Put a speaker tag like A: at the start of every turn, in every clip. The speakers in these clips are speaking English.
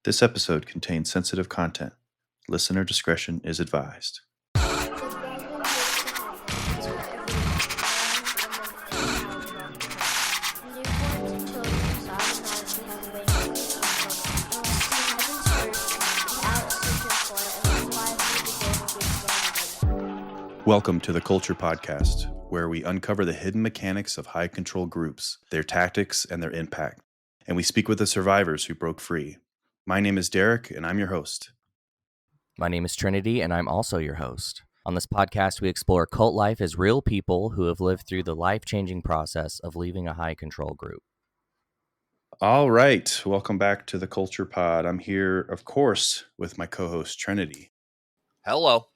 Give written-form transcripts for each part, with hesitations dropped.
A: This episode contains sensitive content. Listener discretion is advised. Welcome to the Culture Podcast, where we uncover the hidden mechanics of high control groups, their tactics, and their impact. And we speak with the survivors who broke free. My name is Derek, and I'm your host.
B: My name is Trinity, and I'm also your host. On this podcast, we explore cult life as real people who have lived through the life-changing process of leaving a high control group.
A: All right. Welcome back to the Culture Pod. I'm here, of course, with my co-host, Trinity.
B: Hello.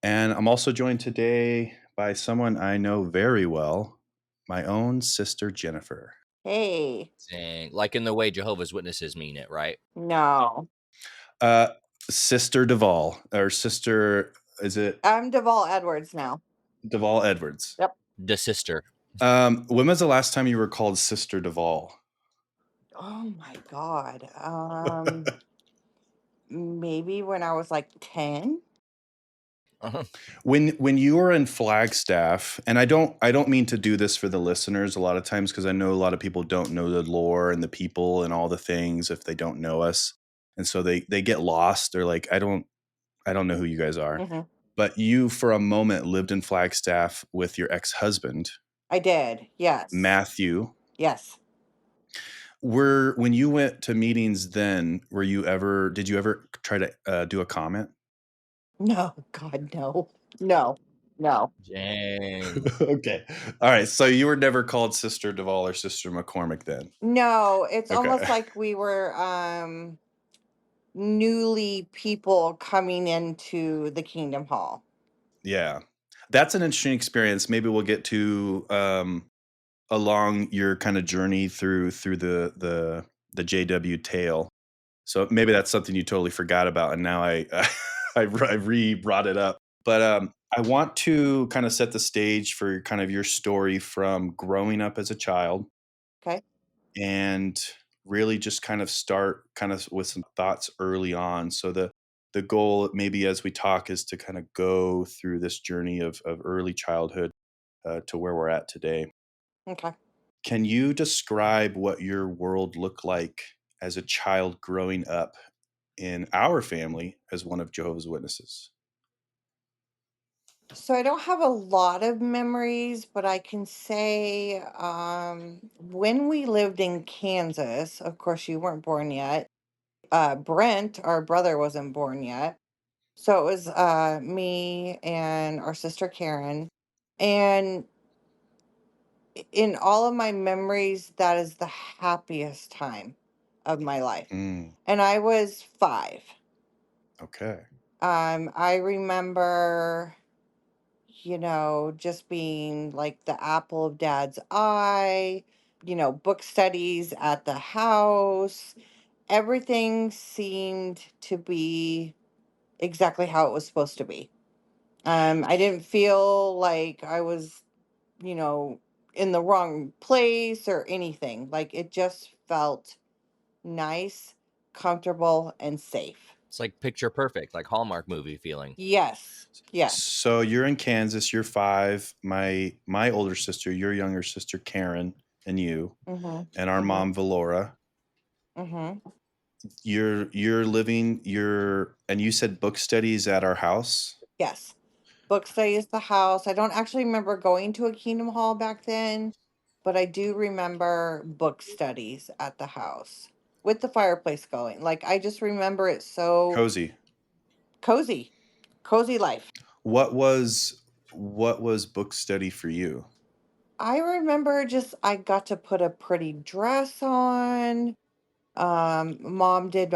A: And I'm also joined today by someone I know very well, my own sister, Jennifer.
C: Hey.
B: Dang. Like in the way Jehovah's Witnesses mean it, right?
C: No.
A: Sister Duvall, or sister, is it?
C: I'm Duvall Edwards now.
A: Duvall Edwards.
C: Yep.
B: The sister.
A: When was the last time you were called Sister Duvall?
C: Oh my God. Maybe when I was like 10.
B: Uh-huh.
A: When you were in Flagstaff, and I don't mean to do this for the listeners a lot of times, because I know a lot of people don't know the lore and the people and all the things if they don't know us. And so they get lost. They're like, I don't know who you guys are.
C: Mm-hmm.
A: But you, for a moment, lived in Flagstaff with your ex-husband.
C: I did. Yes.
A: Matthew.
C: Yes.
A: When you went to meetings then, did you ever try to do a comment?
C: No. God, no. No.
B: Dang.
A: Okay. All right. So you were never called Sister Duvall or Sister McCormick then?
C: No. It's
A: Okay.
C: almost like we were newly people coming into the Kingdom Hall.
A: Yeah. That's an interesting experience. Maybe we'll get to along your kind of journey through the JW tale. So maybe that's something you totally forgot about, and now I brought it up. But I want to kind of set the stage for kind of your story from growing up as a child.
C: Okay.
A: And really just kind of start kind of with some thoughts early on. So the goal maybe as we talk is to kind of go through this journey of early childhood to where we're at today.
C: Okay.
A: Can you describe what your world looked like as a child growing up in our family as one of Jehovah's Witnesses?
C: So I don't have a lot of memories, but I can say when we lived in Kansas, of course you weren't born yet. Brent, our brother, wasn't born yet. So it was me and our sister Karen. And in all of my memories, that is the happiest time of my life.
A: Mm,
C: And I was 5.
A: okay.
C: I remember, just being like the apple of dad's eye, book studies at the house. Everything seemed to be exactly how it was supposed to be. I didn't feel like I was, in the wrong place or anything. Like it just felt nice, comfortable, and safe.
B: It's like picture perfect, like Hallmark movie feeling.
C: Yes. Yes.
A: So you're in Kansas, you're 5. My older sister, your younger sister Karen, and you,
C: Mm-hmm.
A: and our mom Valora.
C: Mm-hmm.
A: You're living and you said book studies at our house?
C: Yes. Book studies at the house. I don't actually remember going to a Kingdom Hall back then, but I do remember book studies at the house with the fireplace going. Like I just remember it so
A: Cozy.
C: Cozy life.
A: What was book study for you?
C: I remember I got to put a pretty dress on. Mom did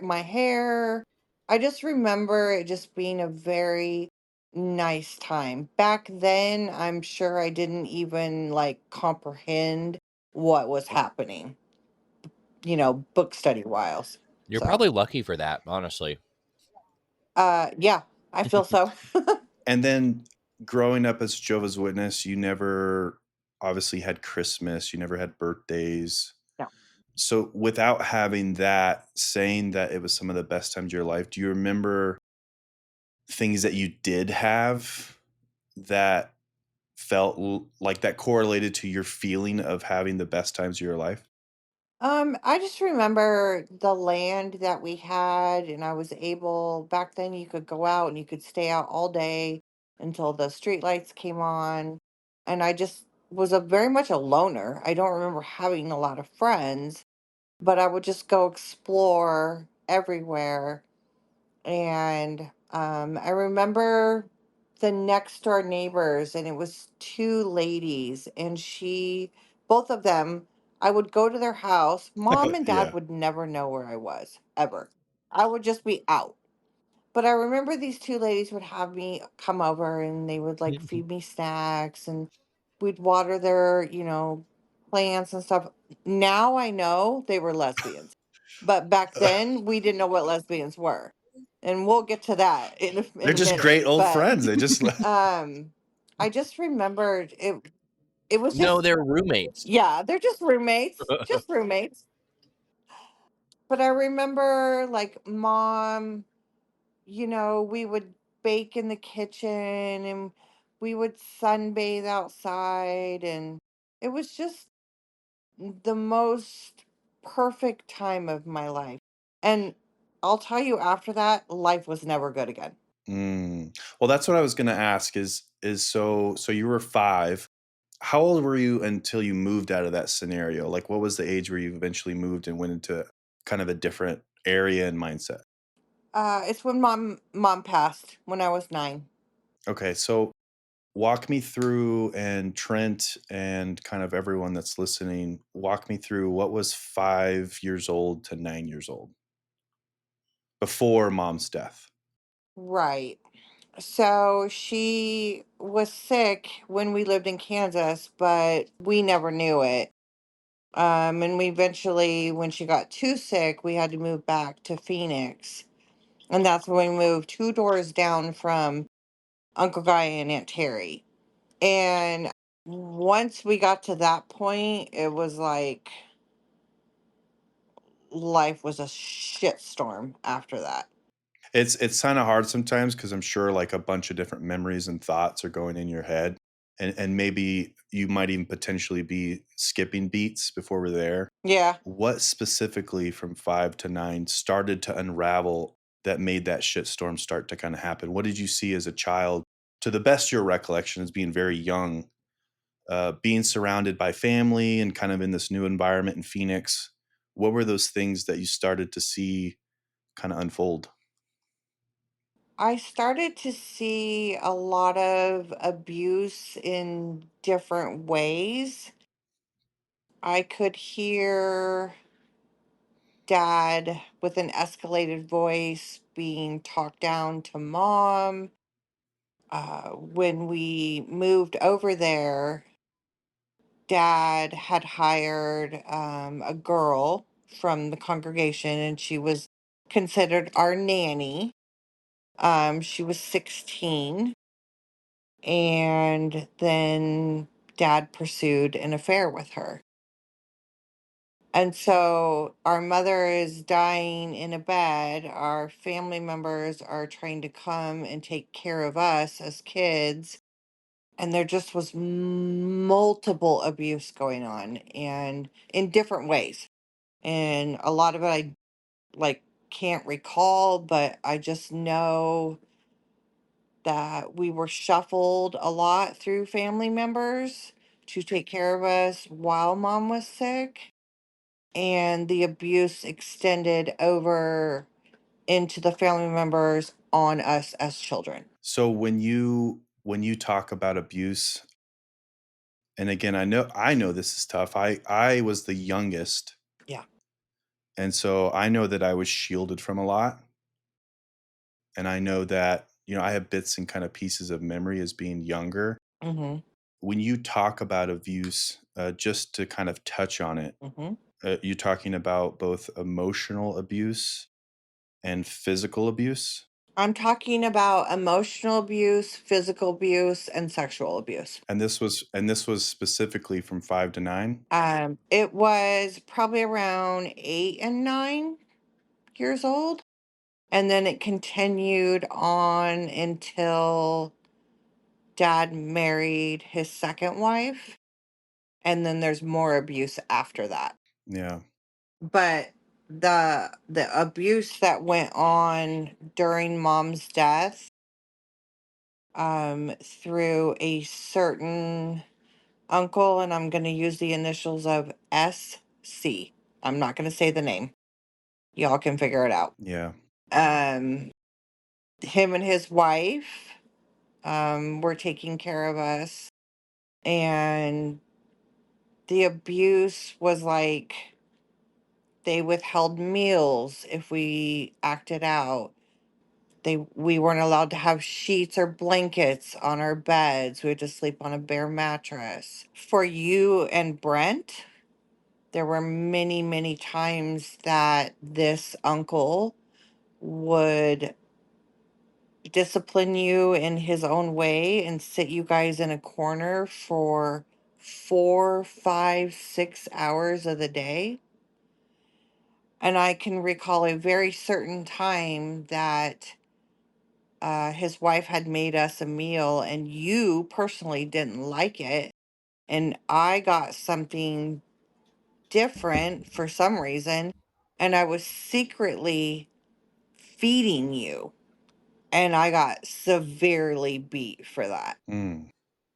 C: my hair. I just remember it just being a very nice time. Back then, I'm sure I didn't even like comprehend what was happening, book study wise.
B: You're
C: So,
B: probably lucky for that, honestly.
C: yeah, I feel so.
A: And then growing up as Jehovah's Witness, you never obviously had Christmas, you never had birthdays.
C: No.
A: So without having that, saying that it was some of the best times of your life, do you remember things that you did have that felt like that correlated to your feeling of having the best times of your life?
C: I just remember the land that we had, and I was able, back then you could go out and you could stay out all day until the street lights came on. And I just was a very much a loner. I don't remember having a lot of friends, but I would just go explore everywhere. And I remember the next door neighbors, and it was two ladies, and both of them, I would go to their house. Mom and dad
A: Yeah.
C: would never know where I was, ever. I would just be out. But I remember these two ladies would have me come over, and they would like feed me snacks, and we'd water their, plants and stuff. Now I know they were lesbians. But back then we didn't know what lesbians were. And we'll get to that in
A: They're
C: a
A: just
C: minute.
A: great old
C: But
A: friends. They just
C: um I just remembered it was
B: No,
C: just,
B: they're roommates.
C: yeah, they're just roommates. Just roommates. But I remember like mom, we would bake in the kitchen, and we would sunbathe outside, and it was just the most perfect time of my life. And I'll tell you, after that, life was never good again.
A: Well, that's what I was gonna ask is so you were 5. How old were you until you moved out of that scenario? Like, what was the age where you eventually moved and went into kind of a different area and mindset?
C: It's when mom passed when I was 9.
A: Okay, so walk me through, and Trent and kind of everyone that's listening, walk me through what was 5 years old to 9 years old before mom's death.
C: Right. So she was sick when we lived in Kansas, but we never knew it. And we eventually, when she got too sick, we had to move back to Phoenix. And that's when we moved 2 doors down from Uncle Guy and Aunt Terry. And once we got to that point, it was like life was a shitstorm after that.
A: It's kinda hard sometimes because 'cause I'm sure, like, a bunch of different memories and thoughts are going in your head, and maybe you might even potentially be skipping beats before we're there.
C: Yeah.
A: What specifically from 5 to 9 started to unravel that made that shitstorm start to kinda happen? What did you see as a child, to the best of your recollection as being very young, being surrounded by family and kind of in this new environment in Phoenix? What were those things that you started to see kinda unfold?
C: I started to see a lot of abuse in different ways. I could hear dad with an escalated voice being talked down to mom. When we moved over there, dad had hired a girl from the congregation, and she was considered our nanny. She was 16, and then dad pursued an affair with her. And so our mother is dying in a bed. Our family members are trying to come and take care of us as kids. And there just was multiple abuse going on, and in different ways. And a lot of it I like can't recall, but I just know that we were shuffled a lot through family members to take care of us while mom was sick. And the abuse extended over into the family members on us as children.
A: So when you talk about abuse, and again, I know this is tough. I was the youngest,
C: Yeah.
A: and so I know that I was shielded from a lot, and I know that, I have bits and kind of pieces of memory as being younger.
C: Mm-hmm.
A: When you talk about abuse, just to kind of touch on it,
C: Mm-hmm.
A: you're talking about both emotional abuse and physical abuse?
C: I'm talking about emotional abuse, physical abuse, and sexual abuse.
A: And this was specifically from 5 to 9?
C: It was probably around 8 and 9 years old. And then it continued on until dad married his second wife. And then there's more abuse after that.
A: Yeah.
C: But the abuse that went on during mom's death, through a certain uncle, and I'm going to use the initials of SC. I'm not going to say the name. Y'all can figure it out.
A: Yeah.
C: Um, him and his wife were taking care of us, and the abuse was like they withheld meals if we acted out. We weren't allowed to have sheets or blankets on our beds. We had to sleep on a bare mattress. For you and Brent, there were many, many times that this uncle would discipline you in his own way and sit you guys in a corner for 4, 5, 6 hours of the day. And I can recall a very certain time that his wife had made us a meal and you personally didn't like it. And I got something different for some reason. And I was secretly feeding you. And I got severely beat for that.
A: Mm.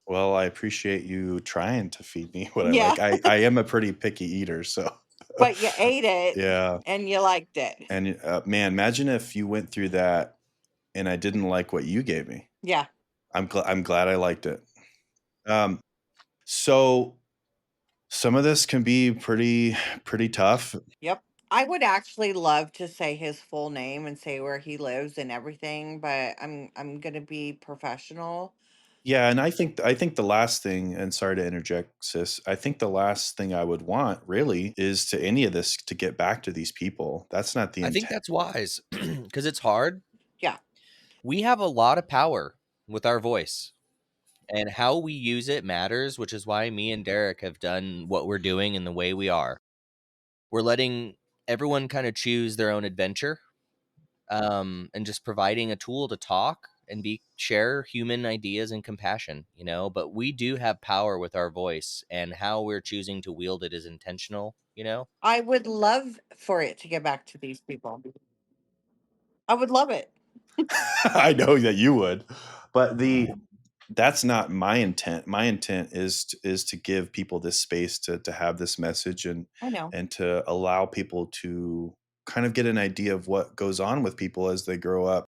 A: Well, I appreciate you trying to feed me what I
C: Yeah.
A: like. I am a pretty picky eater, so
C: But you ate it
A: yeah.
C: and you liked it.
A: And man, imagine if you went through that and I didn't like what you gave me.
C: Yeah.
A: I'm glad I liked it. Um, so some of this can be pretty tough.
C: Yep. I would actually love to say his full name and say where he lives and everything, but I'm going to be professional.
A: Yeah, and I think the last thing, and sorry to interject, sis, I think the last thing I would want really is to any of this to get back to these people. That's not the
B: I think
A: intent.
B: that's wise because it's hard.
C: Yeah.
B: We have a lot of power with our voice, and how we use it matters, which is why me and Derek have done what we're doing in the way we are. We're letting everyone kind of choose their own adventure, and just providing a tool to talk and be share human ideas and compassion, but we do have power with our voice, and how we're choosing to wield it is intentional.
C: I would love for it to get back to these people. I would love it.
A: I know that you would, but that's not my intent. My intent is to give people this space to have this message
C: I know.
A: and to allow people to kind of get an idea of what goes on with people as they grow up,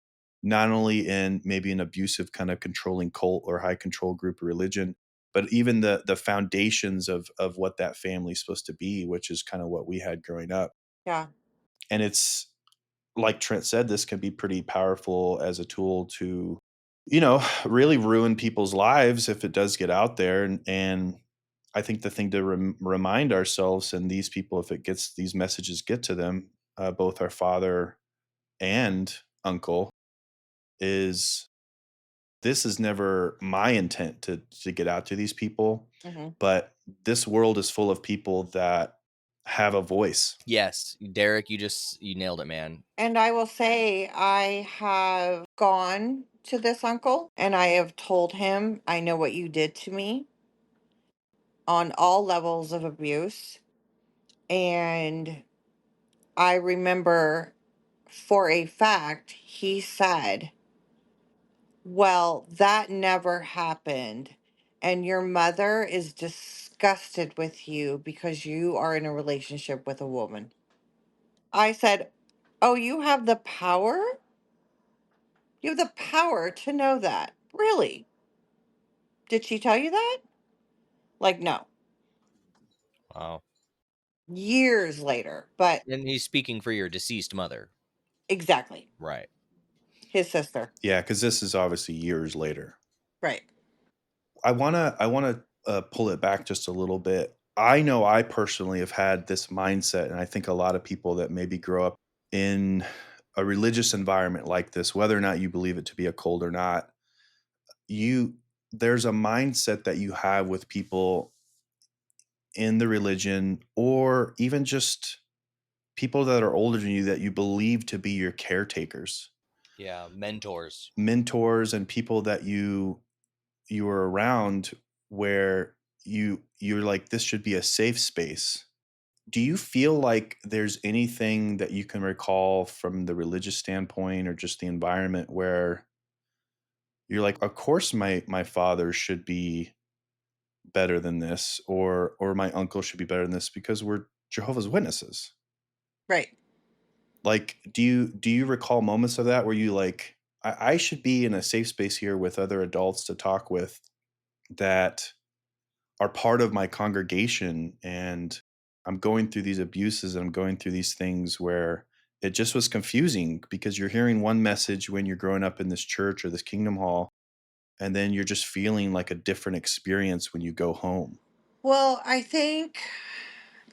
A: not only in maybe an abusive kind of controlling cult or high control group or religion, but even the foundations of what that family is supposed to be, which is kind of what we had growing up.
C: Yeah.
A: And it's like Trent said, this can be pretty powerful as a tool to, really ruin people's lives if it does get out there. And I think the thing to remind ourselves and these people, if these messages get to them, both our father and uncle, is this is never my intent to get out to these people,
C: Hmm.
A: but this world is full of people that have a voice.
B: Yes, Derek, you nailed it, man.
C: And I will say, I have gone to this uncle and I have told him, I know what you did to me on all levels of abuse. And I remember for a fact, he said, well, that never happened. And your mother is disgusted with you because you are in a relationship with a woman. I said, oh, you have the power? You have the power to know that. Really? Did she tell you that? Like, no.
B: Wow.
C: Years later. But
B: And he's speaking for your deceased mother.
C: exactly.
B: Right.
C: His sister.
A: Yeah, because this is obviously years later.
C: Right.
A: I wanna pull it back just a little bit. I know I personally have had this mindset, and I think a lot of people that maybe grow up in a religious environment like this, whether or not you believe it to be a cult or not, you there's a mindset that you have with people in the religion, or even just people that are older than you that you believe to be your caretakers,
B: Yeah, mentors.
A: mentors, and people that you are around, where you're like, this should be a safe space. Do you feel like there's anything that you can recall from the religious standpoint or just the environment where you're like, of course my father should be better than this, or my uncle should be better than this because we're Jehovah's Witnesses?
C: Right.
A: Like, do you recall moments of that where you like, I should be in a safe space here with other adults to talk with that are part of my congregation, and I'm going through these abuses and I'm going through these things where it just was confusing because you're hearing one message when you're growing up in this church or this kingdom hall, and then you're just feeling like a different experience when you go home.
C: Well, I think,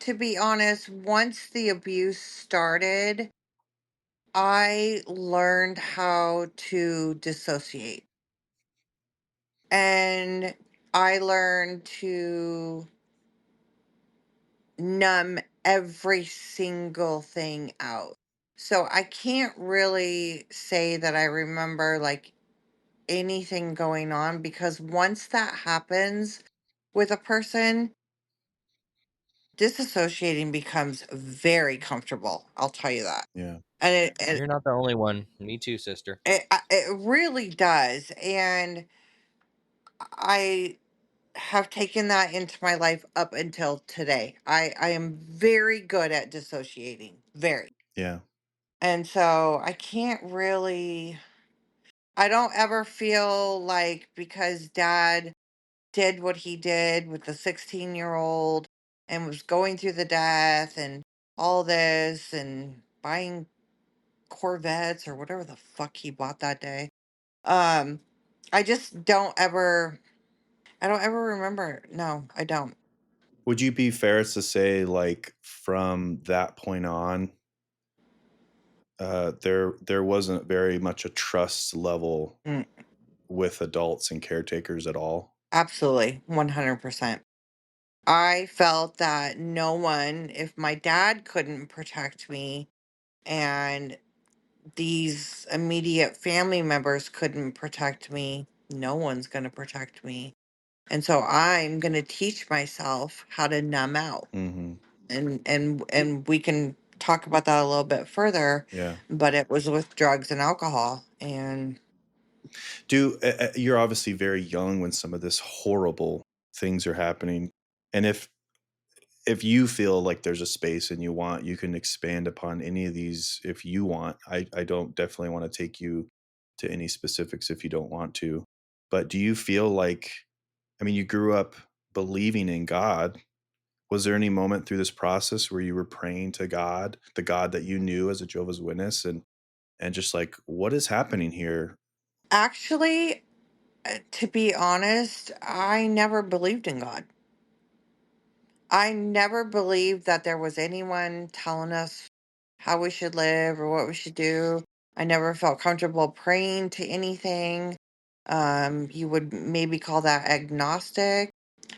C: to be honest, once the abuse started, I learned how to dissociate. And I learned to numb every single thing out. So I can't really say that I remember like anything going on, because once that happens with a person, disassociating becomes very comfortable. I'll tell you that.
A: Yeah.
C: And it
B: You're not the only one. Me too, sister.
C: it really does. And I have taken that into my life up until today. I am very good at dissociating. Very.
A: Yeah.
C: And so I can't really, I don't ever feel like because dad did what he did with the 16-year-old and was going through the death and all this and buying Corvettes or whatever the fuck he bought that day. Um, I just don't ever, I don't ever remember. No, I don't.
A: Would you be fair to say, like, from that point on, there wasn't very much a trust level
C: Mm,
A: with adults and caretakers at all?
C: absolutely, 100%. I felt that no one, if my dad couldn't protect me and these immediate family members couldn't protect me, no one's going to protect me. And so I'm going to teach myself how to numb out.
A: Mhm.
C: And we can talk about that a little bit further,
A: Yeah.
C: but it was with drugs and alcohol. And
A: You're obviously very young when some of this horrible things are happening, and if you feel like there's a space and you can expand upon any of these if you want. I don't definitely wanna take you to any specifics if you don't want to. But do you feel like, I mean, you grew up believing in God. Was there any moment through this process where you were praying to God, the God that you knew as a Jehovah's Witness, and just like, "What is happening here?"
C: actually, to be honest, I never believed in God. I never believed that there was anyone telling us how we should live or what we should do. I never felt comfortable praying to anything. You would maybe call that agnostic.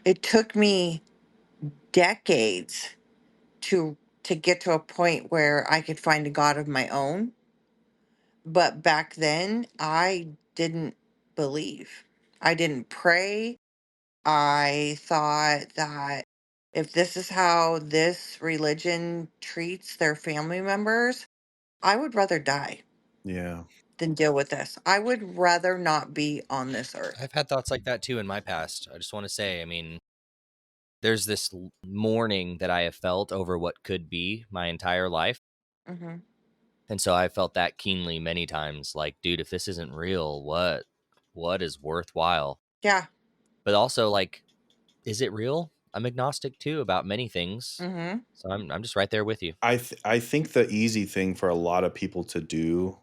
C: It took me decades to get to a point where I could find a God of my own. But back then, I didn't believe. I didn't pray. I thought that if this is how this religion treats their family members, I would rather die
A: Yeah.
C: than deal with this. I would rather not be on this earth.
B: I've had thoughts like that too in my past. I just want to say, I mean, there's this mourning that I have felt over what could be my entire life.
C: Hmm.
B: And so I felt that keenly many times. Like, dude, if this isn't real, what is worthwhile?
C: Yeah.
B: But also, like, is it real? I'm agnostic too about many things.
C: Hmm.
B: So I'm just right there with you.
A: I think the easy thing for a lot of people to do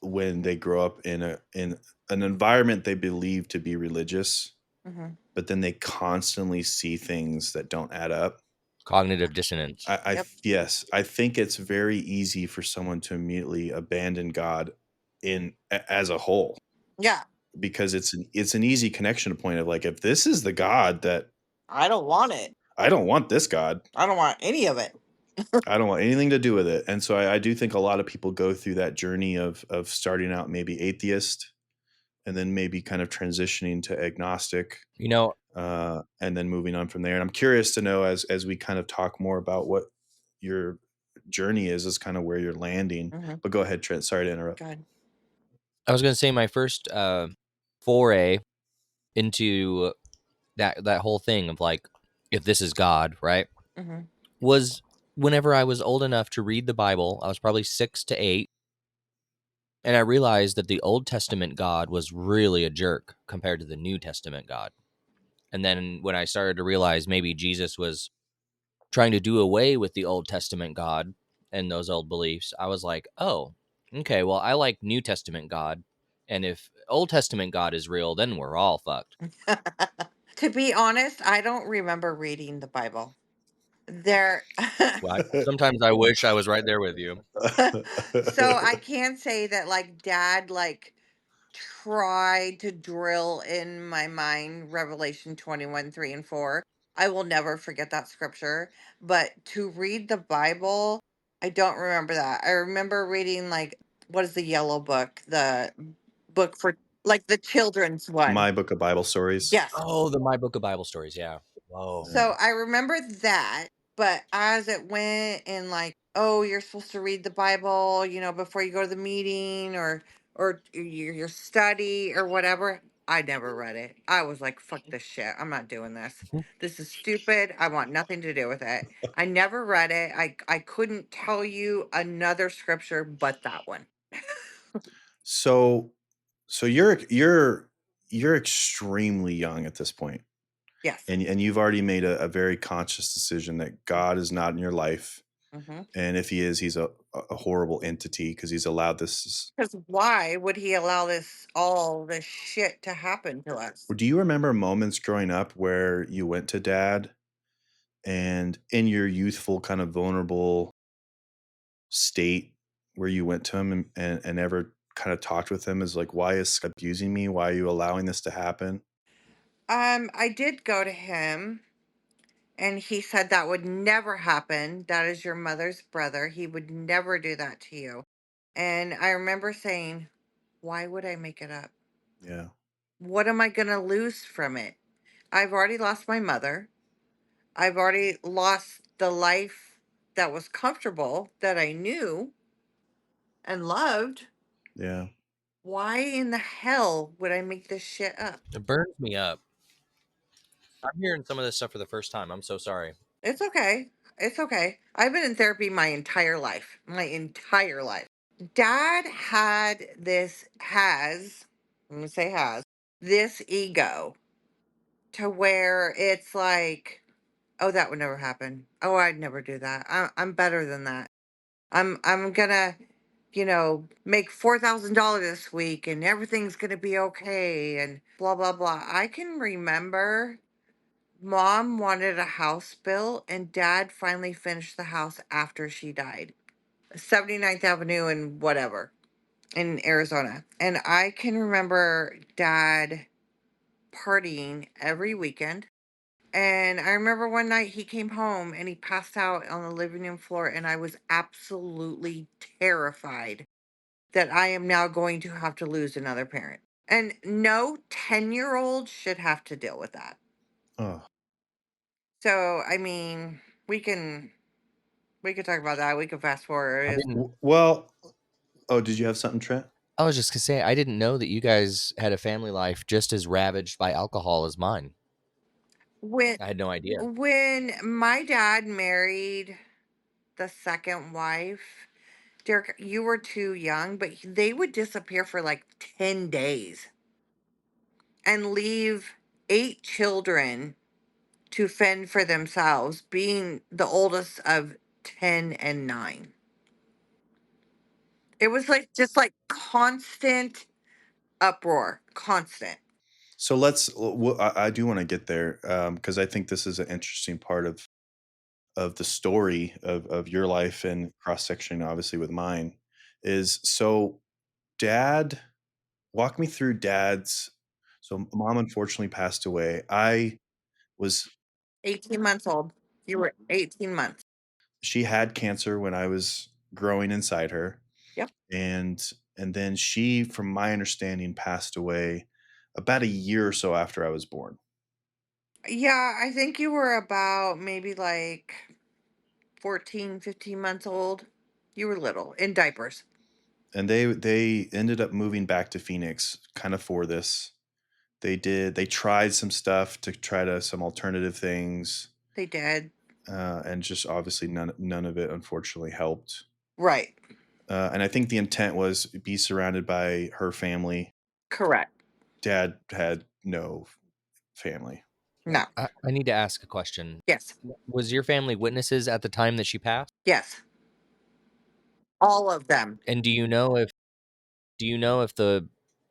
A: when they grow up in an environment they believe to be religious,
C: Hmm.
A: but then they constantly see things that don't add up.
B: Cognitive dissonance.
C: Yep.
A: Yes, I think it's very easy for someone to immediately abandon God as a whole,
C: Yeah.
A: because it's an easy connection point of like, if this is the God that
C: I don't want it.
A: I don't want this God.
C: I don't want any of it.
A: I don't want anything to do with it. And so I do think a lot of people go through that journey of starting out maybe atheist and then maybe kind of transitioning to agnostic,
B: You know,
A: and then moving on from there. And I'm curious to know, as we kind of talk more about what your journey is kind of where you're landing.
C: Mm-hmm.
A: But go ahead, Trent. Sorry to interrupt.
C: Good.
B: I was going to say my first foray into that whole thing of like, if this is God, right,
C: Mm-hmm.
B: was whenever I was old enough to read the Bible. I was probably 6 to 8, and I realized that the Old Testament God was really a jerk compared to the New Testament God. And then when I started to realize maybe Jesus was trying to do away with the Old Testament God and those old beliefs, I was like, oh, okay, well, I like New Testament God. And if Old Testament God is real, then we're all fucked.
C: To be honest, I don't remember reading the Bible. There.
B: Well, sometimes I wish I was right there with you.
C: So I can say that like dad like tried to drill in my mind Revelation 21, 3 and 4. I will never forget that scripture. But to read the Bible, I don't remember that. I remember reading like what is the yellow book? The book for like the children's one.
A: My Book of Bible Stories.
C: Yes.
B: Oh, the My Book of Bible Stories. Yeah. Whoa.
A: Yeah.
C: So I remember that, but as it went and like, oh, you're supposed to read the Bible, before you go to the meeting or your study or whatever. I never read it. I was like, fuck this shit. I'm not doing this. This is stupid. I want nothing to do with it. I never read it. I couldn't tell you another scripture but that one.
A: So you're extremely young at this point,
C: Yes.
A: and you've already made a very conscious decision that God is not in your life.
C: Mm-hmm.
A: And if he is, he's a horrible entity because he's allowed this.
C: Because why would he allow all this shit to happen to us?
A: Do you remember moments growing up where you went to dad and in your youthful, kind of vulnerable state, where you went to him and ever kind of talked with him as like, why is God abusing me? Why are you allowing this to happen?
C: I did go to him and he said that would never happen. That is your mother's brother. He would never do that to you. And I remember saying, why would I make it up?
A: Yeah.
C: What am I going to lose from it? I've already lost my mother. I've already lost the life that was comfortable that I knew and loved.
A: Yeah.
C: Why in the hell would I make this shit up?
B: It burns me up. I'm hearing some of this stuff for the first time. I'm so sorry.
C: It's okay. It's okay. I've been in therapy my entire life. My entire life. Dad I'm going to say has, this ego to where it's like, oh, that would never happen. Oh, I'd never do that. I'm better than that. I'm going to, make $4,000 this week and everything's going to be okay and blah, blah, blah. I can remember mom wanted a house built and dad finally finished the house after she died. 79th Avenue and whatever in Arizona. And I can remember dad partying every weekend. And I remember one night he came home and he passed out on the living room floor, and I was absolutely terrified that I am now going to have to lose another parent. And no 10-year-old should have to deal with that.
A: Oh.
C: So, I mean, we can talk about that. We can fast
B: I
C: forward.
B: didn't.
A: Well, oh, did you have something, Trent?
B: I was just gonna say I didn't know that you guys had a family life just as ravaged by alcohol as mine.
C: When
B: I had no idea.
C: when my dad married the second wife, Derek, you were too young, but they would disappear for like 10 days and leave 8 children to fend for themselves, being the oldest of 10 and 9. It was like just like constant uproar, constant.
A: So I do want to get there, because I think this is an interesting part of of the story of your life and cross section obviously with mine is so dad walk me through dad's so mom unfortunately passed away. I was
C: 18 months old. You were 18 months.
A: She had cancer when I was growing inside her,
C: Yep.
A: and and then she, from my understanding, passed away about a year or so after I was born.
C: Yeah, I think you were about maybe like 14, 15 months old. You were little in diapers.
A: And they ended up moving back to Phoenix kind of for this. They tried some stuff to try to some alternative things,
C: They did.
A: and just obviously none of it unfortunately helped.
C: Right.
A: And I think the intent was be surrounded by her family.
C: Correct.
A: Dad had no family.
C: No.
B: I need to ask a question.
C: Yes.
B: Was your family witnesses at the time that she passed?
C: Yes. All of them.
B: And do you know if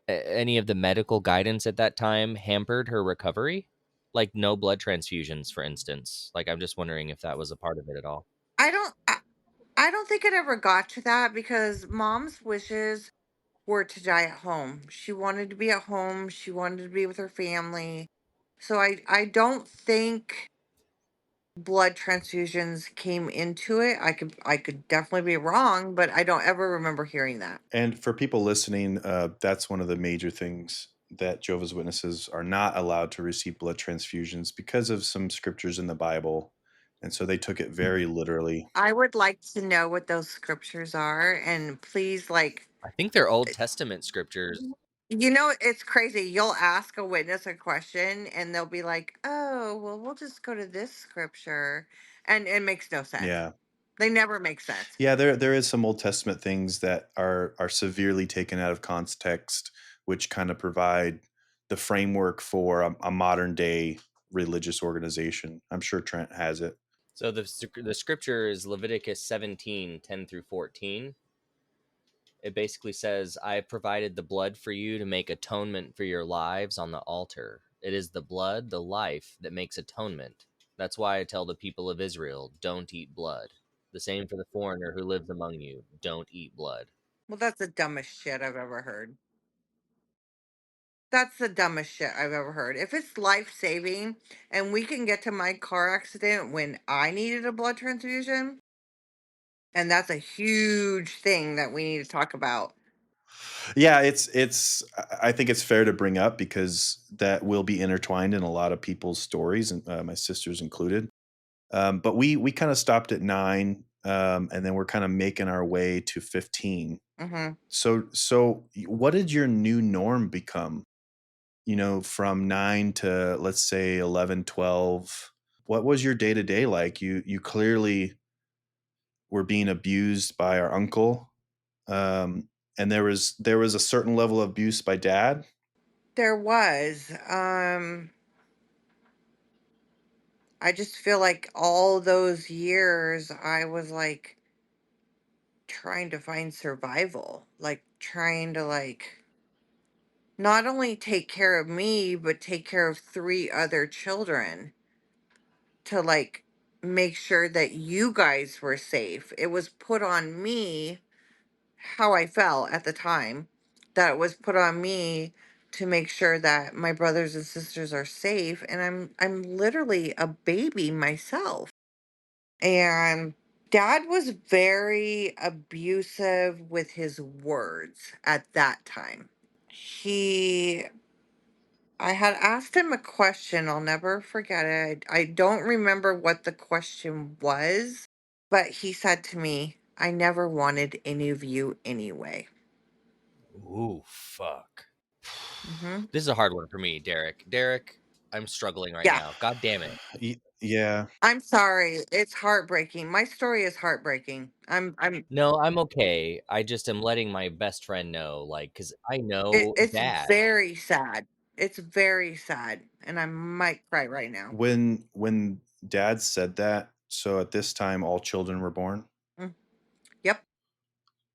B: any of the medical guidance at that time hampered her recovery? Like no blood transfusions, for instance. Like I'm just wondering if that was a part of it at all.
C: I don't I, I don't think it ever got to that because mom's wishes were to die at home. She wanted to be at home. She wanted to be with her family. So I don't think blood transfusions came into it. I could definitely be wrong, but I don't ever remember hearing that.
A: And for people listening, that's one of the major things that Jehovah's Witnesses are not allowed to receive blood transfusions because of some scriptures in the Bible. And so they took it very literally.
C: I would like to know what those scriptures are, and please, like,
B: I think they're Old Testament scriptures.
C: it's crazy. You'll ask a witness a question, and they'll be like, "Oh, well, we'll just go to this scripture," and it makes no sense.
A: Yeah.
C: They never make sense.
A: Yeah, there is some Old Testament things that are severely taken out of context, which kind of provide the framework for a modern day religious organization. I'm sure Trent has it.
B: So the scripture is Leviticus 17:10 through 14. It basically says, I provided the blood for you to make atonement for your lives on the altar. It is the blood, the life, that makes atonement. That's why I tell the people of Israel, don't eat blood. The same for the foreigner who lives among you, don't eat blood.
C: Well, that's the dumbest shit I've ever heard. That's the dumbest shit I've ever heard. If it's life saving and we can get to my car accident when I needed a blood transfusion, and that's a huge thing that we need to talk about.
A: Yeah, it's I think it's fair to bring up because that will be intertwined in a lot of people's stories, and my sister's included. But we kind of stopped at 9, and then we're kind of making our way to 15.
C: Hmm.
A: What did your new norm become? From 9 to let's say 11, 12. What was your day to day like? You clearly were being abused by our uncle, and there was a certain level of abuse by dad.
C: There was. I just feel like all those years I was like trying to find survival, like trying to like not only take care of me, but take care of three other children to like make sure that you guys were safe. It was put on me how I felt at the time, that it was put on me to make sure that my brothers and sisters are safe, and I'm literally a baby myself. And dad was very abusive with his words at that time. He I had asked him a question, I'll never forget it. I don't remember what the question was, but he said to me, "I never wanted any of you anyway."
B: Ooh, fuck.
C: Hmm.
B: This is a hard one for me, Derek. Derek, I'm struggling right
C: Yeah.
B: now. God damn it.
A: Yeah.
C: I'm sorry. It's heartbreaking. My story is heartbreaking.
B: No, I'm okay. I just am letting my best friend know, like, because I know
C: it's
B: dad.
C: very sad. It's very sad. And I might cry right now.
A: When dad said that, so at this time all children were born.
C: Mm, yep.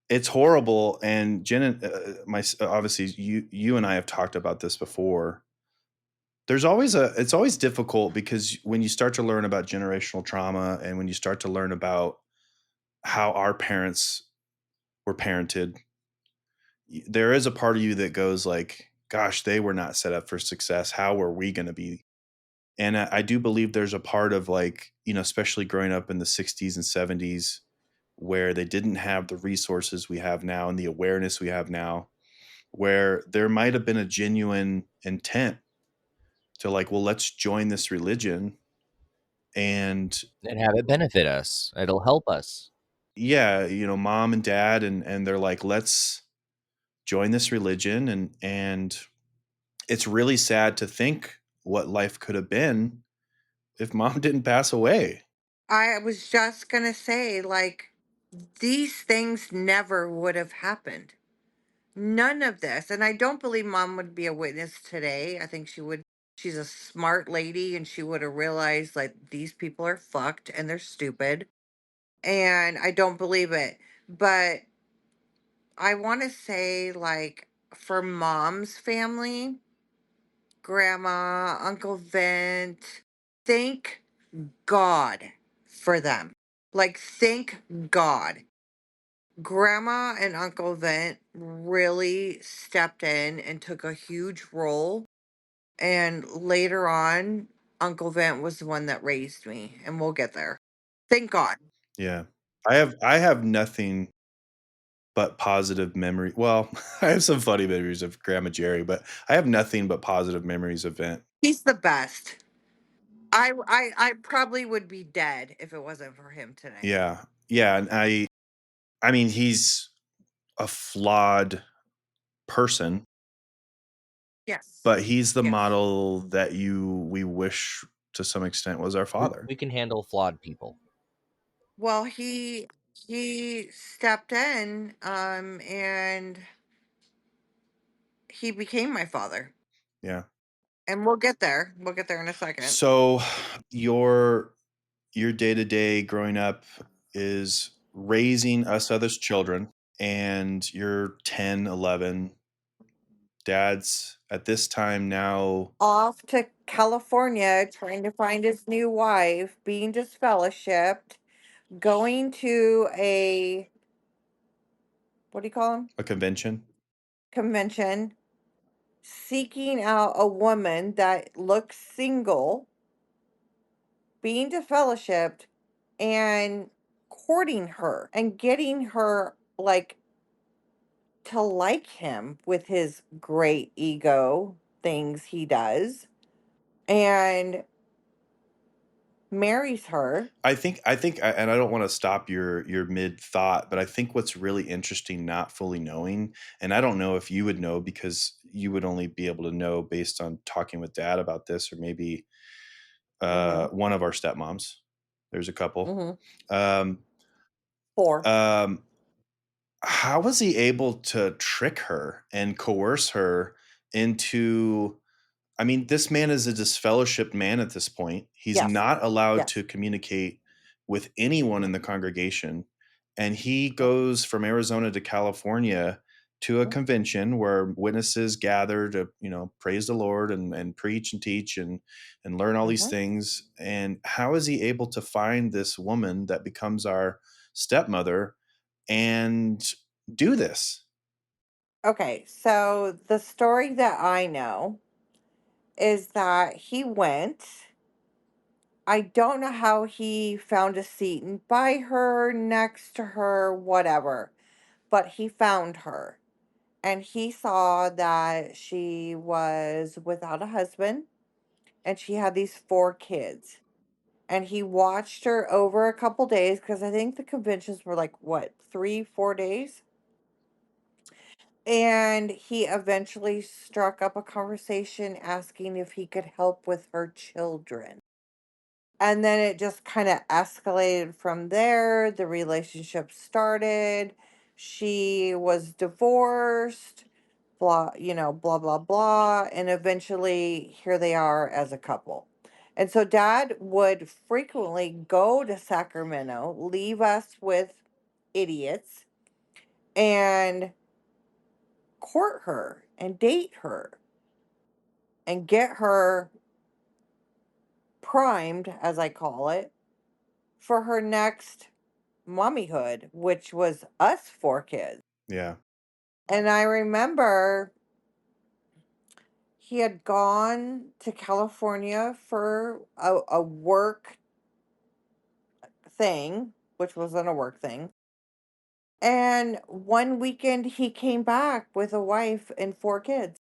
A: It's horrible, and Jen and obviously you and I have talked about this before. there's always a it's always difficult because when you start to learn about generational trauma and when you start to learn about how our parents were parented, there is a part of you that goes like, gosh, they were not set up for success. How are we going to be? And I do believe there's a part of like, especially growing up in the 60s and 70s where they didn't have the resources we have now and the awareness we have now, where there might have been a genuine intent to like, well, let's join this religion. And
B: and have it benefit us. It'll help us.
A: yeah, mom and dad and they're like, let's join this religion. And it's really sad to think what life could have been if mom didn't pass away.
C: I was just gonna say, like, these things never would have happened. None of this. And I don't believe mom would be a witness today. I think she would. She's a smart lady and she would have realized, like, these people are fucked and they're stupid. And I don't believe it. But I want to say, like, for mom's family, grandma, Uncle Vent, thank God for them. Like, thank God. Grandma and Uncle Vent really stepped in and took a huge role. And later on, Uncle Vent was the one that raised me, and we'll get there. Thank God.
A: Yeah. I have nothing but positive memory. Well, I have some funny memories of Grandma Jerry, but I have nothing but positive memories of Vent.
C: He's the best. I probably would be dead if it wasn't for him today.
A: Yeah. Yeah, and I mean, he's a flawed person,
C: Yes.
A: but he's the
C: Yes.
A: model that we wish to some extent was our father.
B: We can handle flawed people.
C: Well, he stepped in and he became my father.
A: Yeah.
C: And we'll get there. We'll get there in a second.
A: So your your day-to-day growing up is raising us others children, and you're 10, 11. Dad's at this time now
C: Off to California trying to find his new wife, being disfellowshipped, going to a, what do you call them?
A: a convention.
C: Convention, seeking out a woman that looks single, being disfellowshipped, and courting her and getting her, like, to like him with his great ego things he does, and marries her.
A: And I don't want to stop your mid thought, but I think what's really interesting, not fully knowing, and I don't know if you would know because you would only be able to know based on talking with dad about this, or maybe
C: Mm-hmm.
A: one of our stepmoms. There's a couple.
C: Mm-hmm.
A: Um,
C: Four.
A: um, how was he able to trick her and coerce her into? I mean, this man is a disfellowshipped man at this point. He's
C: Yes.
A: not allowed
C: Yes.
A: to communicate with anyone in the congregation. And he
C: Yep.
A: goes from Arizona to California to a
C: Mm-hmm.
A: convention where witnesses gather to, praise the Lord and preach and teach and learn all these
C: Mm-hmm.
A: things. And how is he able to find this woman that becomes our stepmother and do this?
C: Okay, so the story that I know is that he went. I don't know how he found a seat and by her, next to her, whatever, but he found her. And he saw that she was without a husband and she had these four kids. And he watched her over a couple days because I think the conventions were like, what, 3, 4 days? And he eventually struck up a conversation asking if he could help with her children. And then it just kind of escalated from there. The relationship started. She was divorced, blah, blah, blah, blah. And eventually, here they are as a couple. And so dad would frequently go to Sacramento, leave us with idiots, and court her and date her and get her primed, as I call it, for her next mommyhood, which was us 4 kids.
A: Yeah.
C: And I remember he had gone to California for a work thing, which wasn't a work thing. And one weekend he came back with a wife and 4 kids.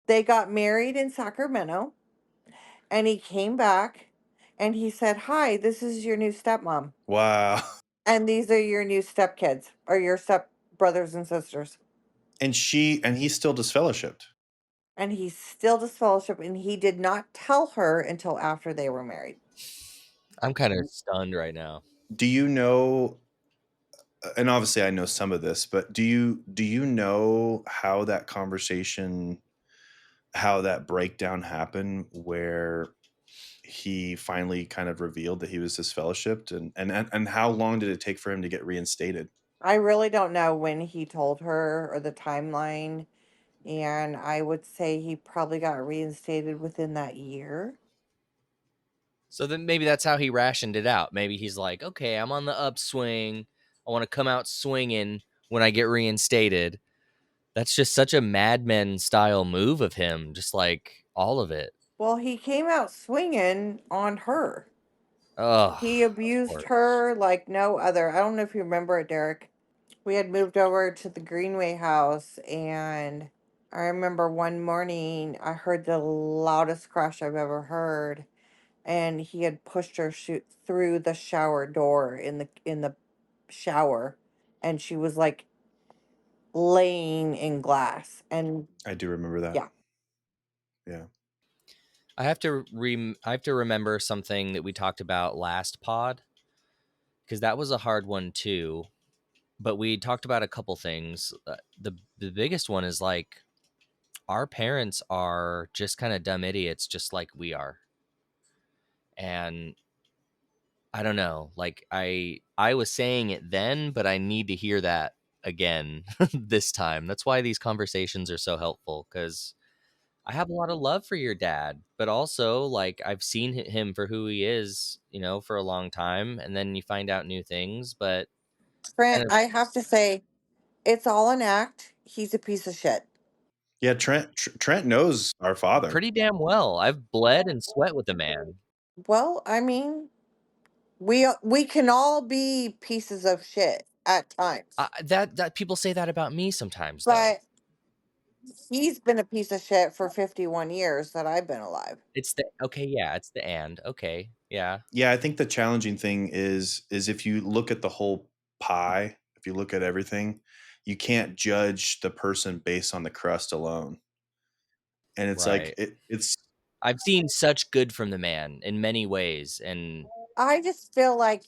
C: They got married in Sacramento, and he came back and he said, "Hi, this is your new stepmom.
A: Wow.
C: And these are your new stepkids or your step brothers and sisters."
A: And he still disfellowshipped.
C: And he still disfellowship, and he did not tell her until after they were married.
B: I'm kind of stunned right now.
A: Do you know, and obviously I know some of this, but do you know how that conversation, how that breakdown happened where he finally kind of revealed that he was disfellowshipped, and how long did it take for him to get reinstated?
C: I really don't know when he told her or the timeline, and I would say he probably got reinstated within that year.
B: So then maybe that's how he rationed it out. Maybe he's like, okay, I'm on the upswing. I want to come out swinging when I get reinstated. That's just such a madman style move of him, just like all of it.
C: Well, he came out swinging on her.
B: Oh,
C: He
B: of
C: abused
B: course.
C: her like no other. I don't know if you remember it, Derek. We had moved over to the Greenway house, and I remember one morning I heard the loudest crash I've ever heard, and he had pushed her shoot through the shower door in the shower, and she was like laying in glass. And
A: I do remember that.
C: yeah,
A: Yeah.
B: I have to remember something that we talked about last pod because that was a hard one too. But we talked about a couple things. The biggest one is like our parents are just kind of dumb idiots, just like we are. And I don't know, like I was saying it then, but I need to hear that again this time. That's why these conversations are so helpful because I have a lot of love for your dad, but also like I've seen him for who he is, for a long time, and then you find out new things. But
C: Trent,
B: kind of
C: I have to say, it's all an act. He's a piece of shit.
A: Yeah, Trent knows our father.
B: pretty damn well. I've bled and sweat with the man.
C: Well, I mean, we can all be pieces of shit at times,
B: That people say that about me sometimes, though.
C: but he's been a piece of shit for 51 years that I've been alive.
B: It's the okay, yeah, it's the and okay, yeah,
A: Yeah, I think the challenging thing is if you look at the whole pie, if you look at everything, you can't judge the person based on the crust alone. And it's like
B: right.
A: it's
B: I've seen such good from the man in many ways, and
C: I feel like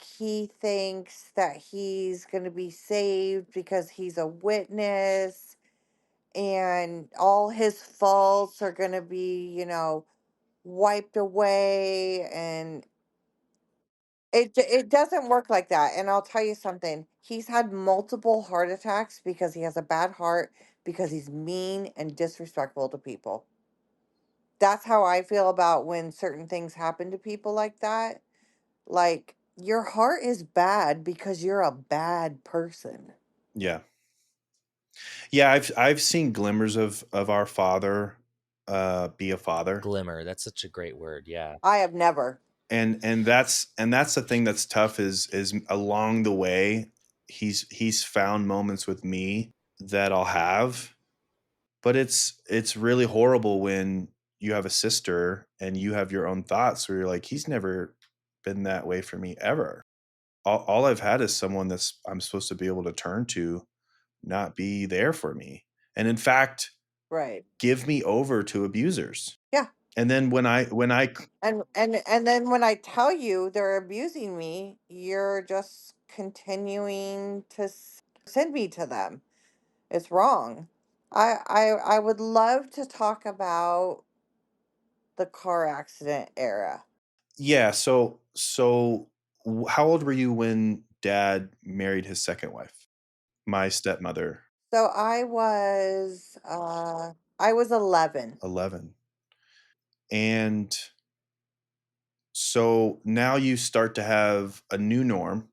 C: he thinks that he's going to be saved because he's a witness, and all his faults are going to be, wiped away, and it doesn't work like that. And I'll tell you something. He's had multiple heart attacks because he has a bad heart, because he's mean and disrespectful to people. That's how I feel about when certain things happen to people like that. Like, your heart is bad because you're a bad person.
A: yeah. Yeah, I've seen glimmers of our father be a father.
B: glimmer. That's such a great word. Yeah,
C: I have never.
A: And that's the thing that's tough is along the way he's found moments with me that I'll have, but it's really horrible when you have a sister and you have your own thoughts where you're like, he's never been that way for me ever. All I've had is someone that's I'm supposed to be able to turn to, not be there for me, and in fact
C: Right.
A: give me over to abusers.
C: Yeah.
A: And then when I
C: And then when I tell you they're abusing me, you're just continuing to send me to them. It's wrong. I would love to talk about the car accident era.
A: Yeah, how old were you when dad married his second wife? My stepmother.
C: So I was I was 11.
A: 11. And so now you start to have a new norm.